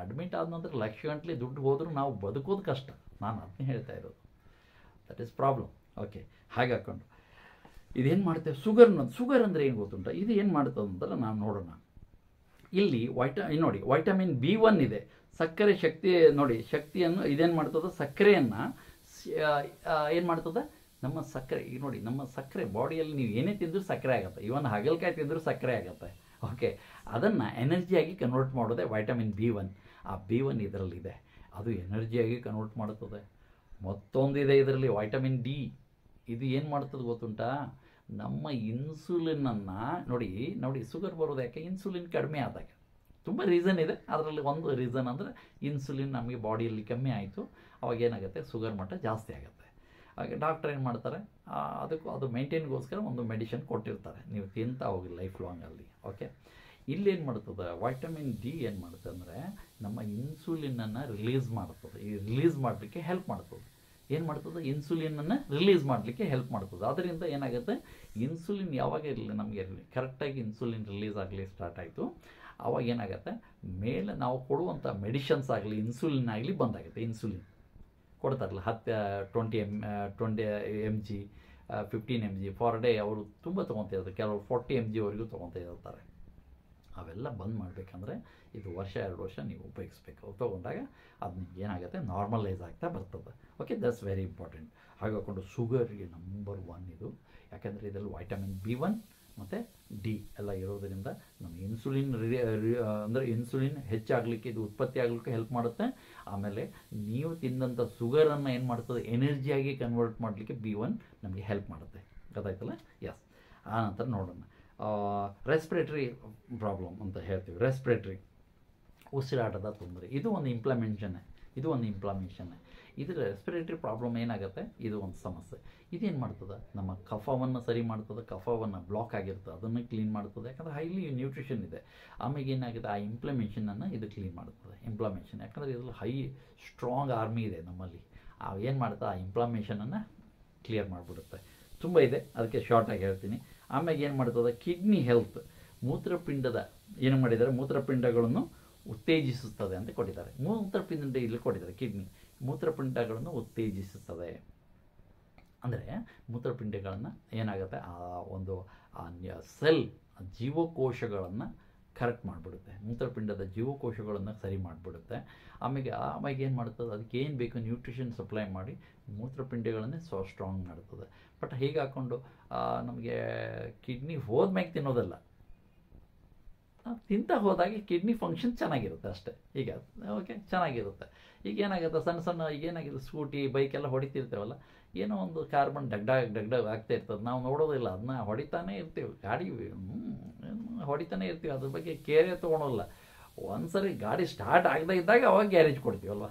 ನಂತರ ಲಕ್ಷಗಟ್ಟಲೆ ದುಡ್ಡು ಹೋದರೂ ನಾವು ಬದುಕೋದು ಕಷ್ಟ. ನಾನು ಅದನ್ನೇ ಹೇಳ್ತಾ ಇರೋದು. That is problem. ಓಕೆ, ಹಾಗೆ ಹಾಕ್ಕೊಂಡು ಇದೇನು ಮಾಡ್ತೇವೆ, ಶುಗರ್ ಅಂದರೆ ಏನು ಗೊತ್ತುಂಟ, ಇದು ಏನು ಮಾಡ್ತದೆ ಅಂತಲ್ಲ ನಾವು ನೋಡೋಣ. ಇಲ್ಲಿ ನೋಡಿ ವೈಟಮಿನ್ B1 ಇದೆ. ಸಕ್ಕರೆ ಶಕ್ತಿ ನೋಡಿ, ಶಕ್ತಿಯನ್ನು ಇದೇನು ಮಾಡ್ತದೆ, ಸಕ್ಕರೆಯನ್ನು ಏನು ಮಾಡ್ತದೆ, ನಮ್ಮ ಸಕ್ಕರೆ. ಈಗ ನೋಡಿ, ನಮ್ಮ ಸಕ್ಕರೆ ಬಾಡಿಯಲ್ಲಿ ನೀವು ಏನೇ ತಿಂದರೂ ಸಕ್ಕರೆ ಆಗುತ್ತೆ. ಇವನ್ ಹಾಗಲಕಾಯಿ ತಿಂದರೂ ಸಕ್ಕರೆ ಆಗುತ್ತೆ. ಓಕೆ, ಅದನ್ನು ಎನರ್ಜಿಯಾಗಿ ಕನ್ವರ್ಟ್ ಮಾಡೋದೇ ವೈಟಮಿನ್ B1. ಆ B1 ಇದರಲ್ಲಿದೆ, ಅದು ಎನರ್ಜಿಯಾಗಿ ಕನ್ವರ್ಟ್ ಮಾಡುತ್ತದೆ. ಮತ್ತೊಂದಿದೆ ಇದರಲ್ಲಿ ವೈಟಮಿನ್ D. ಇದು ಏನು ಮಾಡ್ತದೆ ಗೊತ್ತುಂಟಾ, ನಮ್ಮ ಇನ್ಸುಲಿನನ್ನು ನೋಡಿ ಶುಗರ್ ಬರೋದು ಯಾಕೆ, ಇನ್ಸುಲಿನ್ ಕಡಿಮೆ ಆದಾಗ. ತುಂಬ ರೀಸನ್ ಇದೆ, ಅದರಲ್ಲಿ ಒಂದು ರೀಸನ್ ಅಂದರೆ ಇನ್ಸುಲಿನ್ ನಮಗೆ ಬಾಡಿಯಲ್ಲಿ ಕಮ್ಮಿ ಆಯಿತು, ಅವಾಗ ಏನಾಗುತ್ತೆ, ಶುಗರ್ ಮಟ್ಟ ಜಾಸ್ತಿ ಆಗುತ್ತೆ. ಹಾಗೆ ಡಾಕ್ಟರ್ ಏನು ಮಾಡ್ತಾರೆ, ಅದು ಮೇಂಟೈನ್ಗೋಸ್ಕರ ಒಂದು ಮೆಡಿಸಿನ್ ಕೊಟ್ಟಿರ್ತಾರೆ, ನೀವು ತಿಂತಾ ಹೋಗಿ ಲೈಫ್ ಲಾಂಗಲ್ಲಿ. ಓಕೆ, ಇಲ್ಲೇನು ಮಾಡ್ತದೆ ವೈಟಮಿನ್ D ಏನು ಮಾಡುತ್ತೆ ಅಂದರೆ ನಮ್ಮ ಇನ್ಸುಲಿನನ್ನು ರಿಲೀಸ್ ಮಾಡ್ತದೆ. ಈ ರಿಲೀಸ್ ಮಾಡಲಿಕ್ಕೆ ಹೆಲ್ಪ್ ಮಾಡ್ತದೆ. ಏನು ಮಾಡ್ತದೆ, ಇನ್ಸುಲಿನನ್ನು ರಿಲೀಸ್ ಮಾಡಲಿಕ್ಕೆ ಹೆಲ್ಪ್ ಮಾಡ್ತದೆ. ಅದರಿಂದ ಏನಾಗುತ್ತೆ, ಇನ್ಸುಲಿನ್ ಯಾವಾಗ ಇರಲಿ ನಮಗೆ ಕರೆಕ್ಟಾಗಿ ಇನ್ಸುಲಿನ್ ರಿಲೀಸ್ ಆಗಲಿ ಸ್ಟಾರ್ಟ್ ಆಯಿತು, ಆವಾಗ ಏನಾಗುತ್ತೆ, ಮೇಲೆ ನಾವು ಕೊಡುವಂಥ ಮೆಡಿಷನ್ಸ್ ಆಗಲಿ ಇನ್ಸುಲಿನ್ ಆಗಲಿ ಬಂದಾಗುತ್ತೆ. ಇನ್ಸುಲಿನ್ ಕೊಡ್ತಾರಲ್ಲ 20 mg 15 mg ಫಾರ್ ಡೇ, ಅವರು ತುಂಬ ತೊಗೊತಿರ್ತಾರೆ, ಕೆಲವರು 40 mgವರೆಗೂ ತೊಗೊತಾ ಇರ್ತಾರೆ. ಅವೆಲ್ಲ ಬಂದ್ ಮಾಡಬೇಕಂದ್ರೆ ಇದು 1-2 ವರ್ಷ ನೀವು ಉಪಯೋಗಿಸ್ಬೇಕು. ತೊಗೊಂಡಾಗ ಅದು ನಿಮ್ಗೆ ಏನಾಗುತ್ತೆ, ನಾರ್ಮಲೈಸ್ ಆಗ್ತಾ ಬರ್ತದೆ. Okay, that's very important. ಹಾಗೆ ಹಾಕ್ಕೊಂಡು ಶುಗರ್ಗೆ ನಂಬರ್ 1 ಇದು. ಯಾಕೆಂದರೆ ಇದರಲ್ಲಿ ವೈಟಮಿನ್ B1 ಮತ್ತು D ಎಲ್ಲ ಇರೋದರಿಂದ ನಮ್ಮ ಇನ್ಸುಲಿನ್ ಅಂದರೆ ಇನ್ಸುಲಿನ್ ಹೆಚ್ಚಾಗಲಿಕ್ಕೆ, ಇದು ಉತ್ಪತ್ತಿ ಆಗಲಿಕ್ಕೆ ಹೆಲ್ಪ್ ಮಾಡುತ್ತೆ. ಆಮೇಲೆ ನೀವು ತಿಂದಂಥ ಶುಗರನ್ನು ಏನು ಮಾಡ್ತದೆ, ಎನರ್ಜಿಯಾಗಿ ಕನ್ವರ್ಟ್ ಮಾಡಲಿಕ್ಕೆ B1 ನಮಗೆ ಹೆಲ್ಪ್ ಮಾಡುತ್ತೆ. ಗೊತ್ತಾಯ್ತಲ್ಲ? ಎಸ್. ಆ ನಂತರ ನೋಡೋಣ ರೆಸ್ಪಿರೇಟರಿ ಪ್ರಾಬ್ಲಮ್ ಅಂತ ಹೇಳ್ತೀವಿ. ರೆಸ್ಪಿರೇಟರಿ ಉಸಿರಾಟದ ತೊಂದರೆ, ಇದು ಒಂದು ಇನ್ಫ್ಲಮೇಷನ್ನೇ. ಇದು ರೆಸ್ಪಿರೇಟರಿ ಪ್ರಾಬ್ಲಮ್ ಏನಾಗುತ್ತೆ, ಇದು ಒಂದು ಸಮಸ್ಯೆ. ಇದೇನು ಮಾಡ್ತದೆ, ನಮ್ಮ ಕಫವನ್ನು ಸರಿ ಮಾಡ್ತದೆ, ಕಫವನ್ನು ಬ್ಲಾಕ್ ಆಗಿರ್ತದೆ ಅದನ್ನು ಕ್ಲೀನ್ ಮಾಡ್ತದೆ. ಯಾಕಂದರೆ ಹೈಲಿ ನ್ಯೂಟ್ರಿಷನ್ ಇದೆ. ಆಮೇಲೆ ಏನಾಗುತ್ತೆ, ಆ ಇನ್ಫ್ಲಮೇಷನನ್ನು ಇದು ಕ್ಲೀನ್ ಮಾಡ್ತದೆ. ಇನ್ಫ್ಲಮೇಷನ್ ಯಾಕಂದರೆ ಇದರಲ್ಲಿ ಹೈ ಸ್ಟ್ರಾಂಗ್ ಆರ್ಮಿ ಇದೆ ನಮ್ಮಲ್ಲಿ. ಏನು ಮಾಡ್ತದೆ, ಆ ಇನ್ಫ್ಲಮೇಷನನ್ನು ಕ್ಲಿಯರ್ ಮಾಡಿಬಿಡುತ್ತೆ. ತುಂಬ ಇದೆ, ಅದಕ್ಕೆ ಶಾರ್ಟಾಗಿ ಹೇಳ್ತೀನಿ. ಆಮೇಲೆ ಏನು ಮಾಡ್ತದೆ, ಕಿಡ್ನಿ ಹೆಲ್ತ್, ಮೂತ್ರಪಿಂಡದ ಏನು ಮಾಡಿದ್ದಾರೆ, ಮೂತ್ರಪಿಂಡಗಳನ್ನು ಉತ್ತೇಜಿಸುತ್ತದೆ ಅಂತ ಕೊಟ್ಟಿದ್ದಾರೆ. ಮೂತ್ರಪಿಂಡ ಇಲ್ಲಿ ಕೊಟ್ಟಿದ್ದಾರೆ, ಕಿಡ್ನಿ ಮೂತ್ರಪಿಂಡಗಳನ್ನು ಉತ್ತೇಜಿಸುತ್ತದೆ. ಅಂದರೆ ಮೂತ್ರಪಿಂಡಗಳನ್ನು ಏನಾಗುತ್ತೆ, ಆ ಒಂದು ಸೆಲ್ ಜೀವಕೋಶಗಳನ್ನು ಕರೆಕ್ಟ್ ಮಾಡಿಬಿಡುತ್ತೆ. ಮೂತ್ರಪಿಂಡದ ಜೀವಕೋಶಗಳನ್ನು ಸರಿ ಮಾಡಿಬಿಡುತ್ತೆ. ಆಮೇಲೆ ಏನು ಮಾಡ್ತದೆ, ಅದಕ್ಕೆ ಏನು ಬೇಕು ನ್ಯೂಟ್ರಿಷನ್ ಸಪ್ಲೈ ಮಾಡಿ ಮೂತ್ರಪಿಂಡಗಳನ್ನೇ ಸ್ಟ್ರಾಂಗ್ ಮಾಡ್ತದೆ. ಬಟ್ ಹೀಗೆ ಹಾಕ್ಕೊಂಡು ನಮಗೆ ಕಿಡ್ನಿ ಹೋದ್ಮ್ಯಾಗ ತಿನ್ನೋದಲ್ಲ, ತಿಂತ ಹೋದಾಗೆ ಕಿಡ್ನಿ ಫಂಕ್ಷನ್ ಚೆನ್ನಾಗಿರುತ್ತೆ ಅಷ್ಟೇ. ಈಗ ಓಕೆ, ಚೆನ್ನಾಗಿರುತ್ತೆ. ಈಗ ಏನಾಗುತ್ತೆ, ಸಣ್ಣ ಈಗೇನಾಗಿದೆ, ಸ್ಕೂಟಿ ಬೈಕೆಲ್ಲ ಹೊಡಿತಿರ್ತೇವಲ್ಲ, ಏನೋ ಒಂದು ಕಾರ್ಬನ್ ಡಗ್ಡಾಗ್ ಆಗ್ತಾ ಇರ್ತದೆ, ನಾವು ನೋಡೋದಿಲ್ಲ, ಅದನ್ನ ಹೊಡಿತಾನೆ ಇರ್ತೀವಿ, ಗಾಡಿ ಹೊಡಿತಾನೆ ಇರ್ತೀವಿ, ಅದ್ರ ಬಗ್ಗೆ ಕೇರೇ ತೊಗೊಳೋಲ್ಲ. ಒಂದ್ಸರಿ ಗಾಡಿ ಸ್ಟಾರ್ಟ್ ಆಗದೇ ಇದ್ದಾಗ ಅವಾಗ ಗ್ಯಾರೇಜ್ ಕೊಡ್ತೀವಲ್ವ.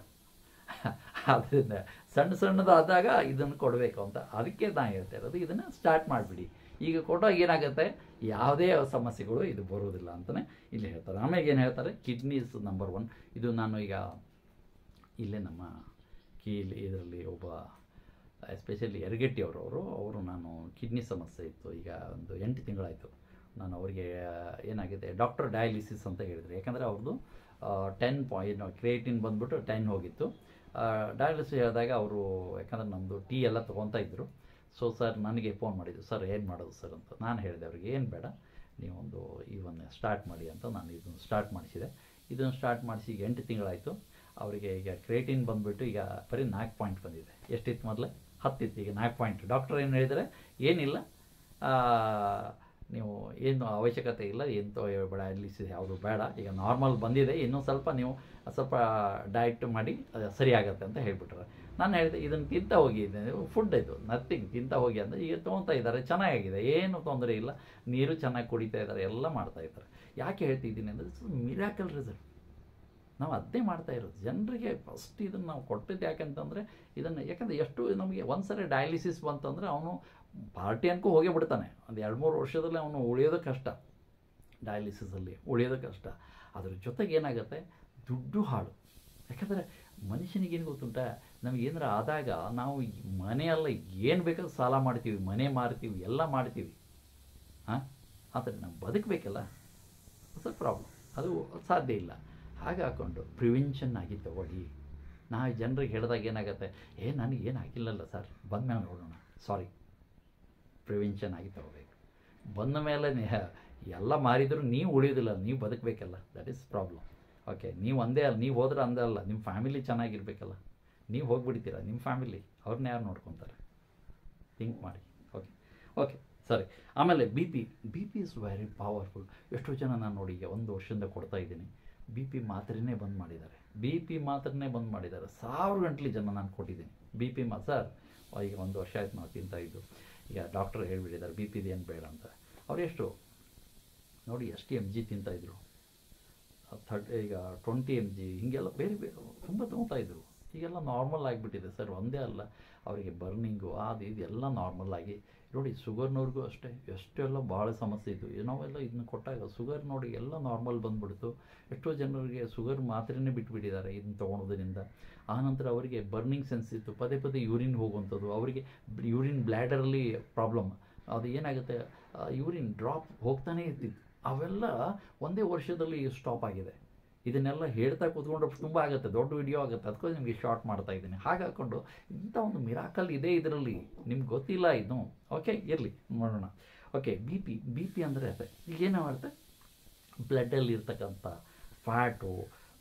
ಆದ್ದರಿಂದ ಸಣ್ಣದಾದಾಗ ಇದನ್ನು ಕೊಡಬೇಕು ಅಂತ, ಅದಕ್ಕೆ ನಾನು ಹೇಳ್ತಾ ಇರೋದು, ಇದನ್ನು ಸ್ಟಾರ್ಟ್ ಮಾಡಿಬಿಡಿ. ಈಗ ಕೊಟ್ಟಾಗ ಏನಾಗುತ್ತೆ, ಯಾವುದೇ ಸಮಸ್ಯೆಗಳು ಇದು ಬರೋದಿಲ್ಲ ಅಂತಲೇ ಇಲ್ಲಿ ಹೇಳ್ತಾರೆ. ಆಮೇಲೆ ಏನು ಹೇಳ್ತಾರೆ, ಕಿಡ್ನೀಸ್ ನಂಬರ್ 1. ಇದು ನಾನು ಈಗ ಇಲ್ಲೇ ನಮ್ಮ ಇದರಲ್ಲಿ ಒಬ್ಬ ಎಸ್ಪೆಷಲಿ ಯರಗಟ್ಟಿ ಅವರು ನಾನು ಕಿಡ್ನಿ ಸಮಸ್ಯೆ ಇತ್ತು, ಈಗ ಒಂದು 8 ತಿಂಗಳಾಯಿತು. ನಾನು ಅವರಿಗೆ ಏನಾಗಿದೆ, ಡಾಕ್ಟರ್ ಡಯಾಲಿಸಿಸ್ ಅಂತ ಹೇಳಿದರು. ಯಾಕಂದರೆ ಅವ್ರದ್ದು 10 ಕ್ರಿಯೇಟಿನ್ ಬಂದುಬಿಟ್ಟು 10 ಹೋಗಿತ್ತು. ಡಯಾಲಿಸಿಸ್ ಹೇಳಿದಾಗ ಅವರು, ಯಾಕಂದರೆ ನಮ್ಮದು ಟೀ ಎಲ್ಲ ತೊಗೊತಾ ಇದ್ದರು. ಸೊ ಸರ್ ನನಗೆ ಫೋನ್ ಮಾಡಿದ್ದು, ಸರ್ ಏನು ಮಾಡೋದು ಸರ್ ಅಂತ. ನಾನು ಹೇಳಿದೆ ಅವ್ರಿಗೆ, ಏನು ಬೇಡ, ನೀವೊಂದು ಇವನ್ನ ಸ್ಟಾರ್ಟ್ ಮಾಡಿ ಅಂತ. ನಾನು ಇದನ್ನು ಸ್ಟಾರ್ಟ್ ಮಾಡಿಸಿದೆ. ಇದನ್ನು ಸ್ಟಾರ್ಟ್ ಮಾಡಿಸಿ ಈಗ 8 ತಿಂಗಳಾಯಿತು. ಅವರಿಗೆ ಈಗ ಕ್ರಿಯೇಟಿನ್ ಬಂದುಬಿಟ್ಟು ಈಗ ಬರೀ 4 ಪಾಯಿಂಟ್ ಬಂದಿದೆ. ಎಷ್ಟಿತ್ತು ಮೊದಲೇ 10 ಇತ್ತು, ಈಗ 4 ಪಾಯಿಂಟ್. ಡಾಕ್ಟರ್ ಏನು ಹೇಳಿದರೆ, ಏನಿಲ್ಲ ನೀವು ಏನು ಅವಶ್ಯಕತೆ ಇಲ್ಲ, ಎಂತ ಡಯಾಲಿಸಿಸ್ ಯಾವುದು ಬೇಡ, ಈಗ ನಾರ್ಮಲ್ ಬಂದಿದೆ, ಇನ್ನೂ ಸ್ವಲ್ಪ ನೀವು ಸ್ವಲ್ಪ ಡಯಟ್ ಮಾಡಿ ಸರಿ ಆಗುತ್ತೆ ಅಂತ ಹೇಳ್ಬಿಟ್ರೆ. ನಾನು ಹೇಳಿದೆ ಇದನ್ನು ತಿಂತ ಹೋಗಿ, ಫುಡ್ ಇದು ನಥಿಂಗ್, ತಿಂತ ಹೋಗಿ ಅಂದರೆ ಈಗ ತೊಗೊತಾ ಇದ್ದಾರೆ, ಚೆನ್ನಾಗಿದೆ, ಏನು ತೊಂದರೆ ಇಲ್ಲ, ನೀರು ಚೆನ್ನಾಗಿ ಕುಡಿತಾ ಇದ್ದಾರೆ, ಎಲ್ಲ ಮಾಡ್ತಾ ಇದ್ದಾರೆ. ಯಾಕೆ ಹೇಳ್ತಿದ್ದೀನಿ ಅಂದರೆ ಮಿರಾಕಲ್ ರಿಸಲ್ಟ್. ನಾವು ಅದೇ ಮಾಡ್ತಾ ಇರೋದು ಜನರಿಗೆ. ಫಸ್ಟ್ ಇದನ್ನು ನಾವು ಕೊಟ್ಟಿದ್ದು ಯಾಕೆಂತಂದರೆ ಇದನ್ನು, ಯಾಕಂದರೆ ಎಷ್ಟು ನಮಗೆ ಒಂದು ಸರಿ ಡಯಾಲಿಸಿಸ್ ಬಂತಂದರೆ ಅವನು ಪಾರ್ಟಿ ಅನ್ಕೋ ಹೋಗೇ ಬಿಡ್ತಾನೆ. ಒಂದು 2-3 ವರ್ಷದಲ್ಲಿ ಅವನು ಉಳಿಯೋದು ಕಷ್ಟ, ಡಯಾಲಿಸಿಸಲ್ಲಿ ಉಳಿಯೋದು ಕಷ್ಟ. ಅದ್ರ ಜೊತೆಗೆ ಏನಾಗುತ್ತೆ, ದುಡ್ಡು ಹಾಳು. ಯಾಕಂದರೆ ಮನುಷ್ಯನಿಗೇನು ಗೊತ್ತುಂಟ, ನಮಗೇನಾರ ಆದಾಗ ನಾವು ಮನೆಯಲ್ಲ ಏನು ಬೇಕಾದ್ರೂ ಸಾಲ ಮಾಡ್ತೀವಿ, ಮನೆ ಮಾರ್ತೀವಿ, ಎಲ್ಲ ಮಾಡ್ತೀವಿ. ಆದರೆ ನಾವು ಬದುಕಬೇಕಲ್ಲ, ಸ್ವಲ್ಪ ಪ್ರಾಬ್ಲಮ್, ಅದು ಸಾಧ್ಯ ಇಲ್ಲ. ಹಾಗೆ ಹಾಕ್ಕೊಂಡು ಪ್ರಿವೆನ್ಷನ್ ಆಗಿ ತಗೊಳ್ಳಿ. ನಾವು ಜನರಿಗೆ ಹೇಳಿದಾಗ ಏನಾಗುತ್ತೆ, ನನಗೇನು ಆಗಿಲ್ಲಲ್ಲ ಸರ್, ಬಂದಮೇಲೆ ನೋಡೋಣ. ಸಾರಿ, ಪ್ರಿವೆನ್ಷನ್ ಆಗಿ ತಗೋಬೇಕು. ಬಂದ ಮೇಲೆ ಎಲ್ಲ ಮಾರಿದರೂ ನೀವು ಉಳಿಯೋದಿಲ್ಲ, ನೀವು ಬದುಕಬೇಕಲ್ಲ, ದಟ್ ಈಸ್ ಪ್ರಾಬ್ಲಮ್. ಓಕೆ, ನೀವು ಅಂದೇ ಅಲ್ಲ, ನೀವು ಹೋದ್ರೆ ಅಂದೇ ಅಲ್ಲ, ನಿಮ್ಮ ಫ್ಯಾಮಿಲಿ ಚೆನ್ನಾಗಿರ್ಬೇಕಲ್ಲ. ನೀವು ಹೋಗ್ಬಿಡ್ತೀರ, ನಿಮ್ಮ ಫ್ಯಾಮಿಲಿ ಅವ್ರನ್ನ ಯಾರು ನೋಡ್ಕೊತಾರೆ? ಥಿಂಕ್ ಮಾಡಿ. ಓಕೆ ಸರಿ. ಆಮೇಲೆ B P is very powerful. ಎಷ್ಟೋ ಜನ ನಾನು ನೋಡಿ ಈಗ 1 ವರ್ಷದಿಂದ ಕೊಡ್ತಾ ಇದ್ದೀನಿ, ಬಿ ಪಿ ಮಾತ್ರೆನೇ ಬಂದ್ ಮಾಡಿದ್ದಾರೆ. 1000 ಗಂಟಲೆ ಜನ ನಾನು ಕೊಟ್ಟಿದ್ದೀನಿ ಬಿ ಪಿ ಸರ್. ಈಗ 1 ವರ್ಷ ಆಯ್ತು ನಾವು ತಿಂತಾ ಇದ್ದು. ಈಗ ಡಾಕ್ಟರ್ ಹೇಳ್ಬಿಟ್ಟಿದ್ದಾರೆ ಬಿ ಪಿದು ಏನು ಬೇಡ ಅಂತ. ಅವ್ರು ಎಷ್ಟು ನೋಡಿ ಎಷ್ಟು mg ತಿಂತಾಯಿದ್ರು, ಈಗ 20 mg ಹೀಗೆಲ್ಲ ಬೇರೆ ತುಂಬ ತೊಗೊತಾಯಿದ್ರು. ಈಗೆಲ್ಲ ನಾರ್ಮಲ್ ಆಗಿಬಿಟ್ಟಿದೆ ಸರ್. ಒಂದೇ ಅಲ್ಲ, ಅವರಿಗೆ ಬರ್ನಿಂಗು ಅದು ಇದು ಎಲ್ಲ ನಾರ್ಮಲ್ ಆಗಿ ನೋಡಿ. ಶುಗರ್ನವ್ರಿಗೂ ಅಷ್ಟೇ ಎಷ್ಟೆಲ್ಲ ಭಾಳ ಸಮಸ್ಯೆ ಇತ್ತು. ನಾವೆಲ್ಲ ಇದನ್ನ ಕೊಟ್ಟಾಗ ಶುಗರ್ ನೋಡಿ ಎಲ್ಲ ನಾರ್ಮಲ್ ಬಂದುಬಿಡ್ತು. ಎಷ್ಟೋ ಜನರಿಗೆ ಶುಗರ್ ಮಾತ್ರೆನೇ ಬಿಟ್ಬಿಟ್ಟಿದ್ದಾರೆ ಇದನ್ನ ತೊಗೊಳೋದ್ರಿಂದ. ಆನಂತರ ಅವರಿಗೆ ಬರ್ನಿಂಗ್ ಸೆನ್ಸ್ ಇತ್ತು, ಪದೇ ಯೂರಿನ್ ಹೋಗುವಂಥದ್ದು, ಅವರಿಗೆ ಯೂರಿನ್ ಬ್ಲ್ಯಾಡರಲ್ಲಿ ಪ್ರಾಬ್ಲಮ್. ಅದು ಏನಾಗುತ್ತೆ, ಯೂರಿನ್ ಡ್ರಾಪ್ ಹೋಗ್ತಾನೇ ಇರ್ತಿತ್ತು. ಅವೆಲ್ಲ ಒಂದೇ ವರ್ಷದಲ್ಲಿ ಸ್ಟಾಪ್ ಆಗಿದೆ. ಇದನ್ನೆಲ್ಲ ಹೇಳ್ತಾ ಕೂತ್ಕೊಂಡ್ರೆ ತುಂಬ ಆಗುತ್ತೆ, ದೊಡ್ಡ ವಿಡಿಯೋ ಆಗುತ್ತೆ, ಅದಕ್ಕೋಸ್ಕರ ನಿಮಗೆ ಶಾರ್ಟ್ ಮಾಡ್ತಾ ಇದ್ದೀನಿ. ಹಾಗೆ ಹಾಕ್ಕೊಂಡು ಇಂಥ ಒಂದು ಮಿರಾಕಲ್ ಇದೆ ಇದರಲ್ಲಿ, ನಿಮ್ಗೆ ಗೊತ್ತಿಲ್ಲ ಇದು. ಓಕೆ, ಇರಲಿ ನೋಡೋಣ. ಓಕೆ, ಬಿ ಪಿ ಅಂದರೆ ಅದೇ. ಈಗ ಏನಾಗುತ್ತೆ, ಬ್ಲಡ್ಡಲ್ಲಿ ಇರ್ತಕ್ಕಂಥ ಫ್ಯಾಟು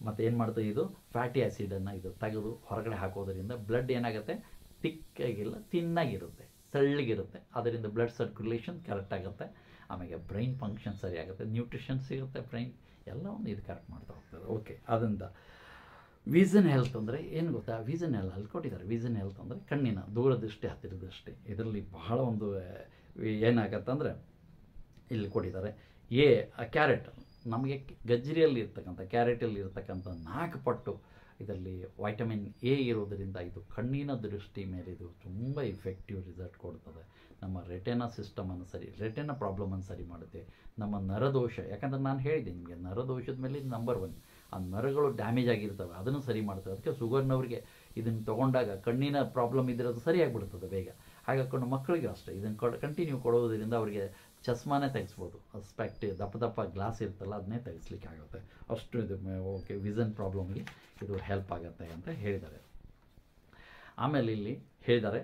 ಮತ್ತು ಏನು ಮಾಡ್ತದೆ, ಇದು ಫ್ಯಾಟಿ ಆ್ಯಸಿಡನ್ನು ಇದು ತೆಗೆದು ಹೊರಗಡೆ ಹಾಕೋದರಿಂದ ಬ್ಲಡ್ ಏನಾಗುತ್ತೆ, ತಿಕ್ಕಾಗಿಲ್ಲ, ತಿನ್ನಾಗಿರುತ್ತೆ, ಸಳ್ಳಿಗಿರುತ್ತೆ. ಅದರಿಂದ ಬ್ಲಡ್ ಸರ್ಕ್ಯುಲೇಷನ್ ಕರೆಕ್ಟ್ ಆಗುತ್ತೆ. ಆಮೇಲೆ ಬ್ರೈನ್ ಫಂಕ್ಷನ್ ಸರಿಯಾಗುತ್ತೆ, ನ್ಯೂಟ್ರಿಷನ್ ಸಿಗುತ್ತೆ, ಬ್ರೈನ್ ಎಲ್ಲವನ್ನು ಇದು ಕರೆಕ್ಟ್ ಮಾಡ್ತಾ ಹೋಗ್ತದೆ. ಓಕೆ, ಅದರಿಂದ ವಿಷನ್ ಹೆಲ್ತ್ ಅಂದರೆ ಏನು ಗೊತ್ತಾ, ವಿಷನ್ ಹೆಲ್ತ್ ಕೊಟ್ಟಿದ್ದಾರೆ. ವಿಷನ್ ಹೆಲ್ತ್ ಅಂದರೆ ಕಣ್ಣಿನ ದೂರದೃಷ್ಟಿ, ಹತ್ತಿರದೃಷ್ಟಿ. ಇದರಲ್ಲಿ ಬಹಳ ಒಂದು ಏನಾಗತ್ತೆ ಅಂದರೆ ಇಲ್ಲಿ ಕೊಟ್ಟಿದ್ದಾರೆ. ಕ್ಯಾರೆಟ್, ನಮಗೆ ಗಜ್ಜರಿಯಲ್ಲಿ ಇರ್ತಕ್ಕಂಥ, ಕ್ಯಾರೆಟಲ್ಲಿ ಇರ್ತಕ್ಕಂಥ 4 ಪಟ್ಟು ಇದರಲ್ಲಿ ವೈಟಮಿನ್ ಎ ಇರೋದರಿಂದ ಇದು ಕಣ್ಣಿನ ದೃಷ್ಟಿ ಮೇಲೆ ಇದು ತುಂಬ ಇಫೆಕ್ಟಿವ್ ರಿಸಲ್ಟ್ ಕೊಡ್ತದೆ. ನಮ್ಮ ರೆಟಿನಾ ಸಿಸ್ಟಮನ್ನು ರೆಟಿನಾ ಪ್ರಾಬ್ಲಮನ್ನು ಸರಿ ಮಾಡುತ್ತೆ. ನಮ್ಮ ನರದೋಷ, ಯಾಕಂದರೆ ನಾನು ಹೇಳಿದೆ ನಿಮಗೆ ನರದೋಷದ ಮೇಲೆ ಇದು ನಂಬರ್ 1. ಆ ನರಗಳು ಡ್ಯಾಮೇಜ್ ಆಗಿರ್ತವೆ, ಅದನ್ನು ಸರಿ ಮಾಡ್ತವೆ. ಅದಕ್ಕೆ ಶುಗರ್ನವ್ರಿಗೆ ಇದನ್ನು ತೊಗೊಂಡಾಗ ಕಣ್ಣಿನ ಪ್ರಾಬ್ಲಮ್ ಇದ್ದರೆ ಅದು ಸರಿಯಾಗಿಬಿಡ್ತದೆ ಬೇಗ. ಹಾಗಾಕೊಂಡು ಮಕ್ಕಳಿಗೂ ಅಷ್ಟೇ ಇದನ್ನು ಕಂಟಿನ್ಯೂ ಕೊಡೋದ್ರಿಂದ ಅವರಿಗೆ ಚಸ್ಮಾನೇ ತೆಗೆಸ್ಬೋದು. ಸ್ಪೆಕ್ಟ್ ದಪ್ಪ ಗ್ಲಾಸ್ ಇರ್ತಲ್ಲ, ಅದನ್ನೇ ತೆಗೆಸ್ಲಿಕ್ಕೆ ಆಗುತ್ತೆ. ಅಷ್ಟು ಇದು ಓಕೆ, ವಿಷನ್ ಪ್ರಾಬ್ಲಮ್ಗೆ ಇದು ಹೆಲ್ಪ್ ಆಗುತ್ತೆ ಅಂತ ಹೇಳಿದ್ದಾರೆ. ಆಮೇಲೆ ಇಲ್ಲಿ ಹೇಳಿದ್ದಾರೆ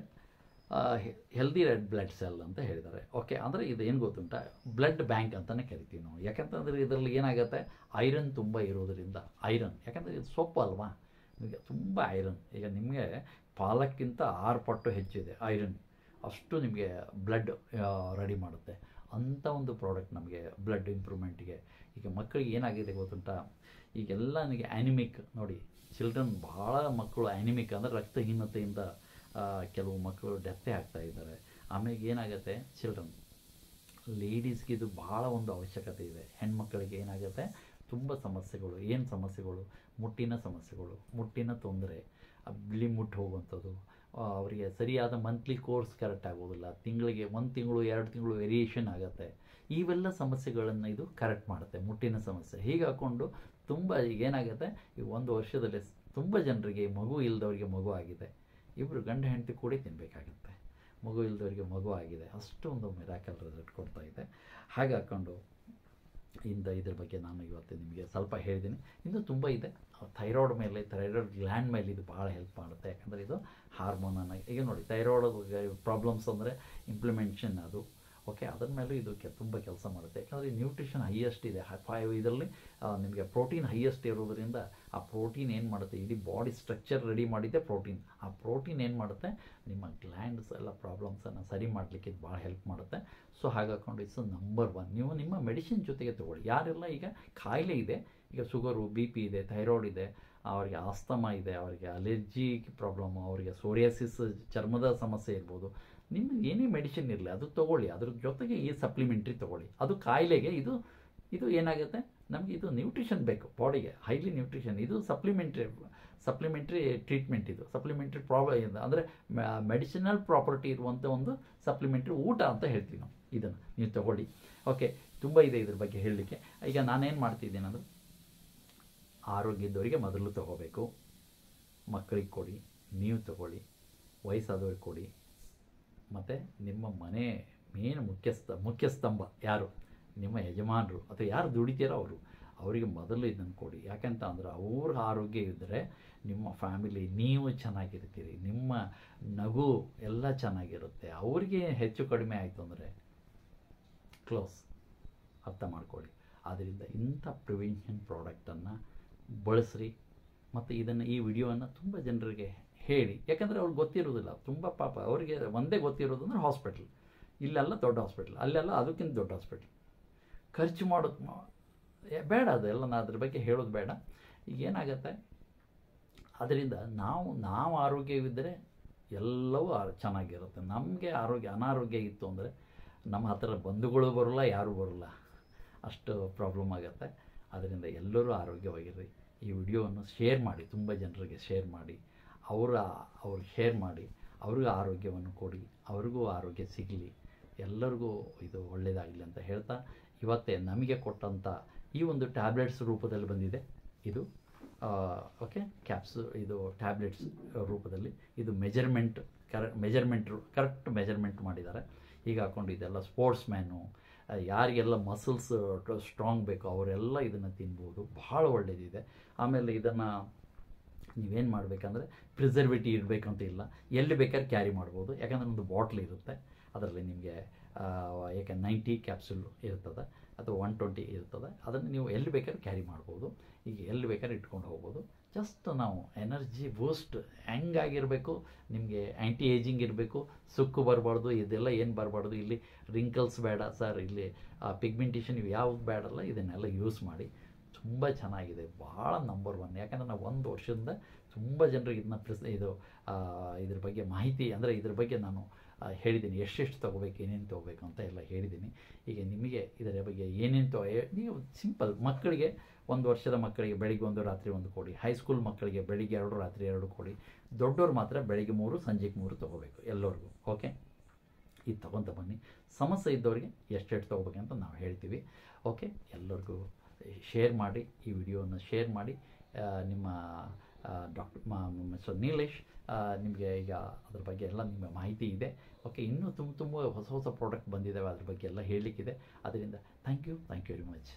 ಹೆಲ್ದಿ ರೆಡ್ ಬ್ಲಡ್ ಸೆಲ್ ಅಂತ ಹೇಳಿದ್ದಾರೆ. ಓಕೆ, ಅಂದರೆ ಇದು ಏನು ಗೊತ್ತುಂಟ, ಬ್ಲಡ್ ಬ್ಯಾಂಕ್ ಅಂತಲೇ ಕರಿತೀವಿ ನಾವು. ಯಾಕಂತಂದರೆ ಇದರಲ್ಲಿ ಏನಾಗುತ್ತೆ, ಐರನ್ ತುಂಬ ಇರೋದರಿಂದ. ಐರನ್ ಯಾಕಂದರೆ ಇದು ಸೊಪ್ಪು ಅಲ್ವಾ, ನಿಮಗೆ ತುಂಬ ಐರನ್. ಈಗ ನಿಮಗೆ ಪಾಲಕ್ಕಿಂತ 6 ಪಟ್ಟು ಹೆಚ್ಚಿದೆ ಐರನ್. ಅಷ್ಟು ನಿಮಗೆ ಬ್ಲಡ್ ರೆಡಿ ಮಾಡುತ್ತೆ. ಅಂಥ ಒಂದು ಪ್ರಾಡಕ್ಟ್ ನಮಗೆ ಬ್ಲಡ್ ಇಂಪ್ರೂವ್ಮೆಂಟಿಗೆ. ಈಗ ಮಕ್ಕಳಿಗೆ ಏನಾಗಿದೆ ಗೊತ್ತುಂಟ, ಈಗೆಲ್ಲ ನನಗೆ ಆ್ಯನಿಮಿಕ್ ನೋಡಿ, ಚಿಲ್ಡ್ರನ್ ಭಾಳ ಮಕ್ಕಳು ಆ್ಯನಿಮಿಕ್ ಅಂದರೆ ರಕ್ತಹೀನತೆಯಿಂದ ಕೆಲವು ಮಕ್ಕಳು ಡೆತ್ತೇ ಆಗ್ತಾ ಇದ್ದಾರೆ. ಆಮೇಲೆ ಏನಾಗುತ್ತೆ, ಚಿಲ್ಡ್ರನ್ ಲೇಡೀಸ್ಗೆ ಇದು ಭಾಳ ಒಂದು ಅವಶ್ಯಕತೆ ಇದೆ. ಹೆಣ್ಮಕ್ಕಳಿಗೆ ಏನಾಗುತ್ತೆ, ತುಂಬ ಸಮಸ್ಯೆಗಳು. ಏನು ಸಮಸ್ಯೆಗಳು, ಮುಟ್ಟಿನ ಸಮಸ್ಯೆಗಳು, ಮುಟ್ಟಿನ ತೊಂದರೆ, ಬಿಳಿ ಮುಟ್ಟು ಹೋಗುವಂಥದ್ದು, ಅವರಿಗೆ ಸರಿಯಾದ ಮಂತ್ಲಿ ಕೋರ್ಸ್ ಕರೆಕ್ಟ್ ಆಗೋದಿಲ್ಲ, ತಿಂಗಳಿಗೆ 1 ತಿಂಗಳು 2 ತಿಂಗಳು ವೇರಿಯೇಷನ್ ಆಗುತ್ತೆ. ಇವೆಲ್ಲ ಸಮಸ್ಯೆಗಳನ್ನು ಇದು ಕರೆಕ್ಟ್ ಮಾಡುತ್ತೆ, ಮುಟ್ಟಿನ ಸಮಸ್ಯೆ. ಹೀಗೆ ಹಾಕ್ಕೊಂಡು ತುಂಬ ಈಗೇನಾಗುತ್ತೆ, ಈ 1 ವರ್ಷದಲ್ಲಿ ತುಂಬ ಜನರಿಗೆ ಮಗು ಇಲ್ಲದವರಿಗೆ ಮಗು ಆಗಿದೆ. ಇಬ್ಬರು ಗಂಡ ಹೆಂಡತಿ ಕೂಡಿ ತಿನ್ನಬೇಕಾಗತ್ತೆ, ಮಗು ಇಲ್ಲದವರಿಗೆ ಮಗು ಆಗಿದೆ. ಅಷ್ಟೊಂದು ಮಿರಾಕಲ್ ರಿಸಲ್ಟ್ ಕೊಡ್ತಾ ಇದೆ. ಹಾಗೆ ಹಾಕ್ಕೊಂಡು ಇದ್ರ ಬಗ್ಗೆ ನಾನು ಇವತ್ತು ನಿಮಗೆ ಸ್ವಲ್ಪ ಹೇಳಿದ್ದೀನಿ. ಇನ್ನೂ ತುಂಬ ಇದೆ. ಥೈರಾಯ್ಡ್ ಮೇಲೆ, ಥೈರಾಯ್ಡ್ ಗ್ಲ್ಯಾಂಡ್ ಮೇಲೆ ಇದು ಭಾಳ ಹೆಲ್ಪ್ ಮಾಡುತ್ತೆ. ಯಾಕಂದರೆ ಇದು ಹಾರ್ಮೋನನ್ನು, ಈಗ ನೋಡಿ ಥೈರಾಯ್ಡ್ ಪ್ರಾಬ್ಲಮ್ಸ್ ಅಂದರೆ ಇಂಪ್ಲಿಮೆಂಟೇಷನ್, ಅದು ಓಕೆ, ಅದರ ಮೇಲೂ ಇದು ತುಂಬ ಕೆಲಸ ಮಾಡುತ್ತೆ. ಯಾಕಂದರೆ ನ್ಯೂಟ್ರಿಷನ್ ಹೈಯೆಸ್ಟ್ ಇದೆ. ಇದರಲ್ಲಿ ನಿಮಗೆ ಪ್ರೋಟೀನ್ ಹೈಯೆಸ್ಟ್ ಇರೋದರಿಂದ ಆ ಪ್ರೋಟೀನ್ ಏನು ಮಾಡುತ್ತೆ, ಇಡೀ ಬಾಡಿ ಸ್ಟ್ರಕ್ಚರ್ ರೆಡಿ ಮಾಡಿದ್ದೆ ಪ್ರೋಟೀನ್. ಆ ಪ್ರೋಟೀನ್ ಏನು ಮಾಡುತ್ತೆ, ನಿಮ್ಮ ಗ್ಲ್ಯಾಂಡ್ಸ್ ಎಲ್ಲ ಪ್ರಾಬ್ಲಮ್ಸನ್ನು ಸರಿ ಮಾಡಲಿಕ್ಕೆ ಇದು ಭಾಳ ಹೆಲ್ಪ್ ಮಾಡುತ್ತೆ. ಸೊ ಹಾಗಾಕೊಂಡು ಇಟ್ಸ್ ನಂಬರ್ 1. ನೀವು ನಿಮ್ಮ ಮೆಡಿಸಿನ್ ಜೊತೆಗೆ ತೊಗೊಳ್ಳಿ. ಯಾರೆಲ್ಲ ಈಗ ಕಾಯಿಲೆ ಇದೆ, ಈಗ ಶುಗರು, ಬಿ ಪಿ ಇದೆ, ಥೈರಾಯ್ಡ್ ಇದೆ, ಅವರಿಗೆ ಆಸ್ತಮಾ ಇದೆ, ಅವರಿಗೆ ಅಲರ್ಜಿ ಪ್ರಾಬ್ಲಮ್ಮು, ಅವರಿಗೆ ಸೋರಿಯಾಸಿಸ್ ಚರ್ಮದ ಸಮಸ್ಯೆ ಇರ್ಬೋದು, ನಿಮ್ಮ ಏನೇ ಮೆಡಿಸಿನ್ ಇರಲಿ ಅದು ತೊಗೊಳ್ಳಿ. ಅದ್ರ ಜೊತೆಗೆ ಈ ಸಪ್ಲಿಮೆಂಟ್ರಿ ತೊಗೊಳ್ಳಿ. ಅದು ಕಾಯಿಲೆಗೆ ಇದು ಏನಾಗುತ್ತೆ, ನಮಗೆ ಇದು ನ್ಯೂಟ್ರಿಷನ್ ಬೇಕು ಬಾಡಿಗೆ, ಹೈಲಿ ನ್ಯೂಟ್ರಿಷನ್. ಇದು ಸಪ್ಲಿಮೆಂಟ್ರಿ ಟ್ರೀಟ್ಮೆಂಟ್. ಇದು ಸಪ್ಲಿಮೆಂಟ್ರಿ ಅಂದರೆ ಮೆಡಿಸಿನಲ್ ಪ್ರಾಪರ್ಟಿ ಇರುವಂಥ ಒಂದು ಸಪ್ಲಿಮೆಂಟ್ರಿ ಊಟ ಅಂತ ಹೇಳ್ತೀವಿ ನಾವು. ಇದನ್ನು ನೀವು ತೊಗೊಳ್ಳಿ. ಓಕೆ, ತುಂಬ ಇದೆ ಇದ್ರ ಬಗ್ಗೆ ಹೇಳಲಿಕ್ಕೆ. ಈಗ ನಾನೇನು ಮಾಡ್ತಿದ್ದೀನಿ ಅಂದರೆ, ಆರೋಗ್ಯ ಇದ್ದವರಿಗೆ ಮೊದಲು ತೊಗೋಬೇಕು, ಮಕ್ಕಳಿಗೆ ಕೊಡಿ, ನೀವು ತೊಗೊಳ್ಳಿ, ವಯಸ್ಸಾದವ್ರಿಗೆ ಕೊಡಿ, ಮತ್ತು ನಿಮ್ಮ ಮನೆ ಮೇನ್ ಮುಖ್ಯಸ್ತಂಭ ಯಾರು, ನಿಮ್ಮ ಯಜಮಾನರು ಅಥವಾ ಯಾರು ದುಡಿತೀರೋ ಅವರಿಗೆ ಮೊದಲು ಇದನ್ನು ಕೊಡಿ. ಯಾಕಂತ ಅಂದ್ರೆ ಅವ್ರ ಆರೋಗ್ಯ ಇದ್ದರೆ ನಿಮ್ಮ ಫ್ಯಾಮಿಲಿ, ನೀವು ಚೆನ್ನಾಗಿರ್ತೀರಿ, ನಿಮ್ಮ ನಗು ಎಲ್ಲ ಚೆನ್ನಾಗಿರುತ್ತೆ. ಅವ್ರಿಗೆ ಹೆಚ್ಚು ಕಡಿಮೆ ಆಯಿತು ಅಂದರೆ ಕ್ಲೋಸ್, ಅರ್ಥ ಮಾಡ್ಕೊಳ್ಳಿ. ಆದ್ದರಿಂದ ಇಂಥ ಪ್ರಿವೆನ್ಷನ್ ಪ್ರಾಡಕ್ಟನ್ನು ಬಳಸ್ರಿ. ಮತ್ತು ಈ ವಿಡಿಯೋವನ್ನು ತುಂಬ ಜನರಿಗೆ ಹೇಳಿ. ಯಾಕಂದರೆ ಅವ್ರಿಗೆ ಗೊತ್ತಿರೋದಿಲ್ಲ. ತುಂಬ ಪಾಪ ಅವರಿಗೆ ಒಂದೇ ಗೊತ್ತಿರೋದು ಅಂದರೆ ಹಾಸ್ಪಿಟ್ಲ್. ಇಲ್ಲೆಲ್ಲ ದೊಡ್ಡ ಹಾಸ್ಪಿಟ್ಲ್, ಅಲ್ಲೆಲ್ಲ ಅದಕ್ಕಿಂತ ದೊಡ್ಡ ಹಾಸ್ಪಿಟ್ಲ್. ಖರ್ಚು ಮಾಡೋದು ಬೇಡ, ಅದೆಲ್ಲ ನಾನು ಅದ್ರ ಬಗ್ಗೆ ಹೇಳೋದು ಬೇಡ. ಈಗ ಏನಾಗುತ್ತೆ, ಅದರಿಂದ ನಾವು ಆರೋಗ್ಯವಿದ್ದರೆ ಎಲ್ಲವೂ ಚೆನ್ನಾಗಿರುತ್ತೆ. ನಮಗೆ ಅನಾರೋಗ್ಯ ಇತ್ತು ಅಂದರೆ ನಮ್ಮ ಹತ್ತಿರ ಬಂಧುಗಳು ಬರೋಲ್ಲ, ಯಾರೂ ಬರೋಲ್ಲ, ಅಷ್ಟು ಪ್ರಾಬ್ಲಮ್ ಆಗುತ್ತೆ. ಅದರಿಂದ ಎಲ್ಲರೂ ಆರೋಗ್ಯವಾಗಿರ್ರಿ. ಈ ವಿಡಿಯೋವನ್ನು ಶೇರ್ ಮಾಡಿ, ತುಂಬ ಜನರಿಗೆ ಶೇರ್ ಮಾಡಿ, ಅವ್ರಿಗೆ ಶೇರ್ ಮಾಡಿ, ಅವ್ರಿಗೂ ಆರೋಗ್ಯವನ್ನು ಕೊಡಿ, ಅವ್ರಿಗೂ ಆರೋಗ್ಯ ಸಿಗಲಿ, ಎಲ್ಲರಿಗೂ ಇದು ಒಳ್ಳೆಯದಾಗಲಿ ಅಂತ ಹೇಳ್ತಾ, ಇವತ್ತೇ ನಮಗೆ ಕೊಟ್ಟಂಥ ಈ ಒಂದು ಟ್ಯಾಬ್ಲೆಟ್ಸ್ ರೂಪದಲ್ಲಿ ಬಂದಿದೆ ಇದು. ಓಕೆ, ಇದು ಟ್ಯಾಬ್ಲೆಟ್ಸ್ ರೂಪದಲ್ಲಿ ಇದು ಕರೆಕ್ಟ್ ಮೆಜರ್ಮೆಂಟ್ ಮಾಡಿದ್ದಾರೆ. ಈಗ ಹಾಕೊಂಡು ಇದೆಲ್ಲ ಸ್ಪೋರ್ಟ್ಸ್ ಮ್ಯಾನು, ಯಾರಿಗೆಲ್ಲ ಮಸಲ್ಸ್ ಸ್ಟ್ರಾಂಗ್ ಬೇಕೋ ಅವರೆಲ್ಲ ಇದನ್ನು ತಿನ್ಬೋದು. ಭಾಳ ಒಳ್ಳೆಯದಿದೆ. ಆಮೇಲೆ ಇದನ್ನು ನೀವೇನು ಮಾಡಬೇಕಂದ್ರೆ, ಪ್ರಿಸರ್ವೇಟಿವ್ ಇರಬೇಕಂತ ಇಲ್ಲ, ಎಲ್ಲಿ ಬೇಕಾದ್ರೆ ಕ್ಯಾರಿ ಮಾಡ್ಬೋದು. ಯಾಕಂದರೆ ಒಂದು ಬಾಟ್ಲ್ ಇರುತ್ತೆ, ಅದರಲ್ಲಿ ನಿಮಗೆ 90 ಕ್ಯಾಪ್ಸೂಲ್ ಇರ್ತದೆ ಅಥವಾ 120 ಇರ್ತದೆ. ಅದನ್ನು ನೀವು ಎಲ್ಲಿ ಬೇಕಾದ್ರೆ ಕ್ಯಾರಿ ಮಾಡ್ಬೋದು. ಈಗ ಎಲ್ಲಿ ಬೇಕಾದ್ರೆ ಇಟ್ಕೊಂಡು ಹೋಗ್ಬೋದು. ಜಸ್ಟ್ ನಾವು ಎನರ್ಜಿ ಬೂಸ್ಟ್ ಹೆಂಗಾಗಿರಬೇಕು, ನಿಮಗೆ ಆ್ಯಂಟಿ ಏಜಿಂಗ್ ಇರಬೇಕು, ಸುಕ್ಕು ಬರಬಾರ್ದು, ಇದೆಲ್ಲ ಏನು ಬರಬಾರ್ದು, ಇಲ್ಲಿ ರಿಂಕಲ್ಸ್ ಬೇಡ ಸರ್, ಇಲ್ಲಿ ಪಿಗ್ಮೆಂಟೇಷನ್ ಇವು ಯಾವುದು ಬೇಡಲ್ಲ, ಇದನ್ನೆಲ್ಲ ಯೂಸ್ ಮಾಡಿ. ತುಂಬ ಚೆನ್ನಾಗಿದೆ, ಭಾಳ ನಂಬರ್ 1. ಯಾಕಂದರೆ ನಾವು 1 ವರ್ಷದಿಂದ ತುಂಬ ಜನರಿಗೆ ಇದ್ರ ಬಗ್ಗೆ ಮಾಹಿತಿ, ಅಂದರೆ ಇದ್ರ ಬಗ್ಗೆ ನಾನು ಹೇಳಿದ್ದೀನಿ, ಎಷ್ಟೆಷ್ಟು ತೊಗೋಬೇಕು, ಏನೇನು ತೊಗೋಬೇಕು ಅಂತ ಎಲ್ಲ ಹೇಳಿದ್ದೀನಿ. ಈಗ ನಿಮಗೆ ಇದರ ಬಗ್ಗೆ ಏನೇನು ನೀವು ಸಿಂಪಲ್, ಮಕ್ಕಳಿಗೆ 1 ವರ್ಷದ ಮಕ್ಕಳಿಗೆ ಬೆಳಿಗ್ಗೆ 1 ರಾತ್ರಿ 1 ಕೊಡಿ, ಹೈಸ್ಕೂಲ್ ಮಕ್ಕಳಿಗೆ ಬೆಳಿಗ್ಗೆ 2 ರಾತ್ರಿ 2 ಕೊಡಿ, ದೊಡ್ಡವ್ರು ಮಾತ್ರ ಬೆಳಿಗ್ಗೆ 3 ಸಂಜೆಗೆ 3 ತೊಗೋಬೇಕು ಎಲ್ಲರಿಗೂ. ಓಕೆ, ಇದು ತೊಗೊತ ಬನ್ನಿ. ಸಮಸ್ಯೆ ಇದ್ದವ್ರಿಗೆ ಎಷ್ಟೆಷ್ಟು ತೊಗೋಬೇಕಂತ ನಾವು ಹೇಳ್ತೀವಿ. ಓಕೆ, ಎಲ್ಲರಿಗೂ ಶೇರ್ ಮಾಡಿ, ಈ ವಿಡಿಯೋವನ್ನು ಶೇರ್ ಮಾಡಿ. ನಿಮ್ಮ ಮಿಸ್ಟರ್ ನೀಲೇಶ್ ನಿಮಗೆ ಈಗ ಅದ್ರ ಬಗ್ಗೆ ಎಲ್ಲ ನಿಮ್ಮ ಮಾಹಿತಿ ಇದೆ. ಓಕೆ, ಇನ್ನೂ ತುಂಬ ಹೊಸ ಪ್ರಾಡಕ್ಟ್ ಬಂದಿದ್ದಾವೆ, ಅದ್ರ ಬಗ್ಗೆ ಎಲ್ಲ ಹೇಳಲಿಕ್ಕಿದೆ. ಅದರಿಂದ ಥ್ಯಾಂಕ್ ಯು ವೆರಿ ಮಚ್.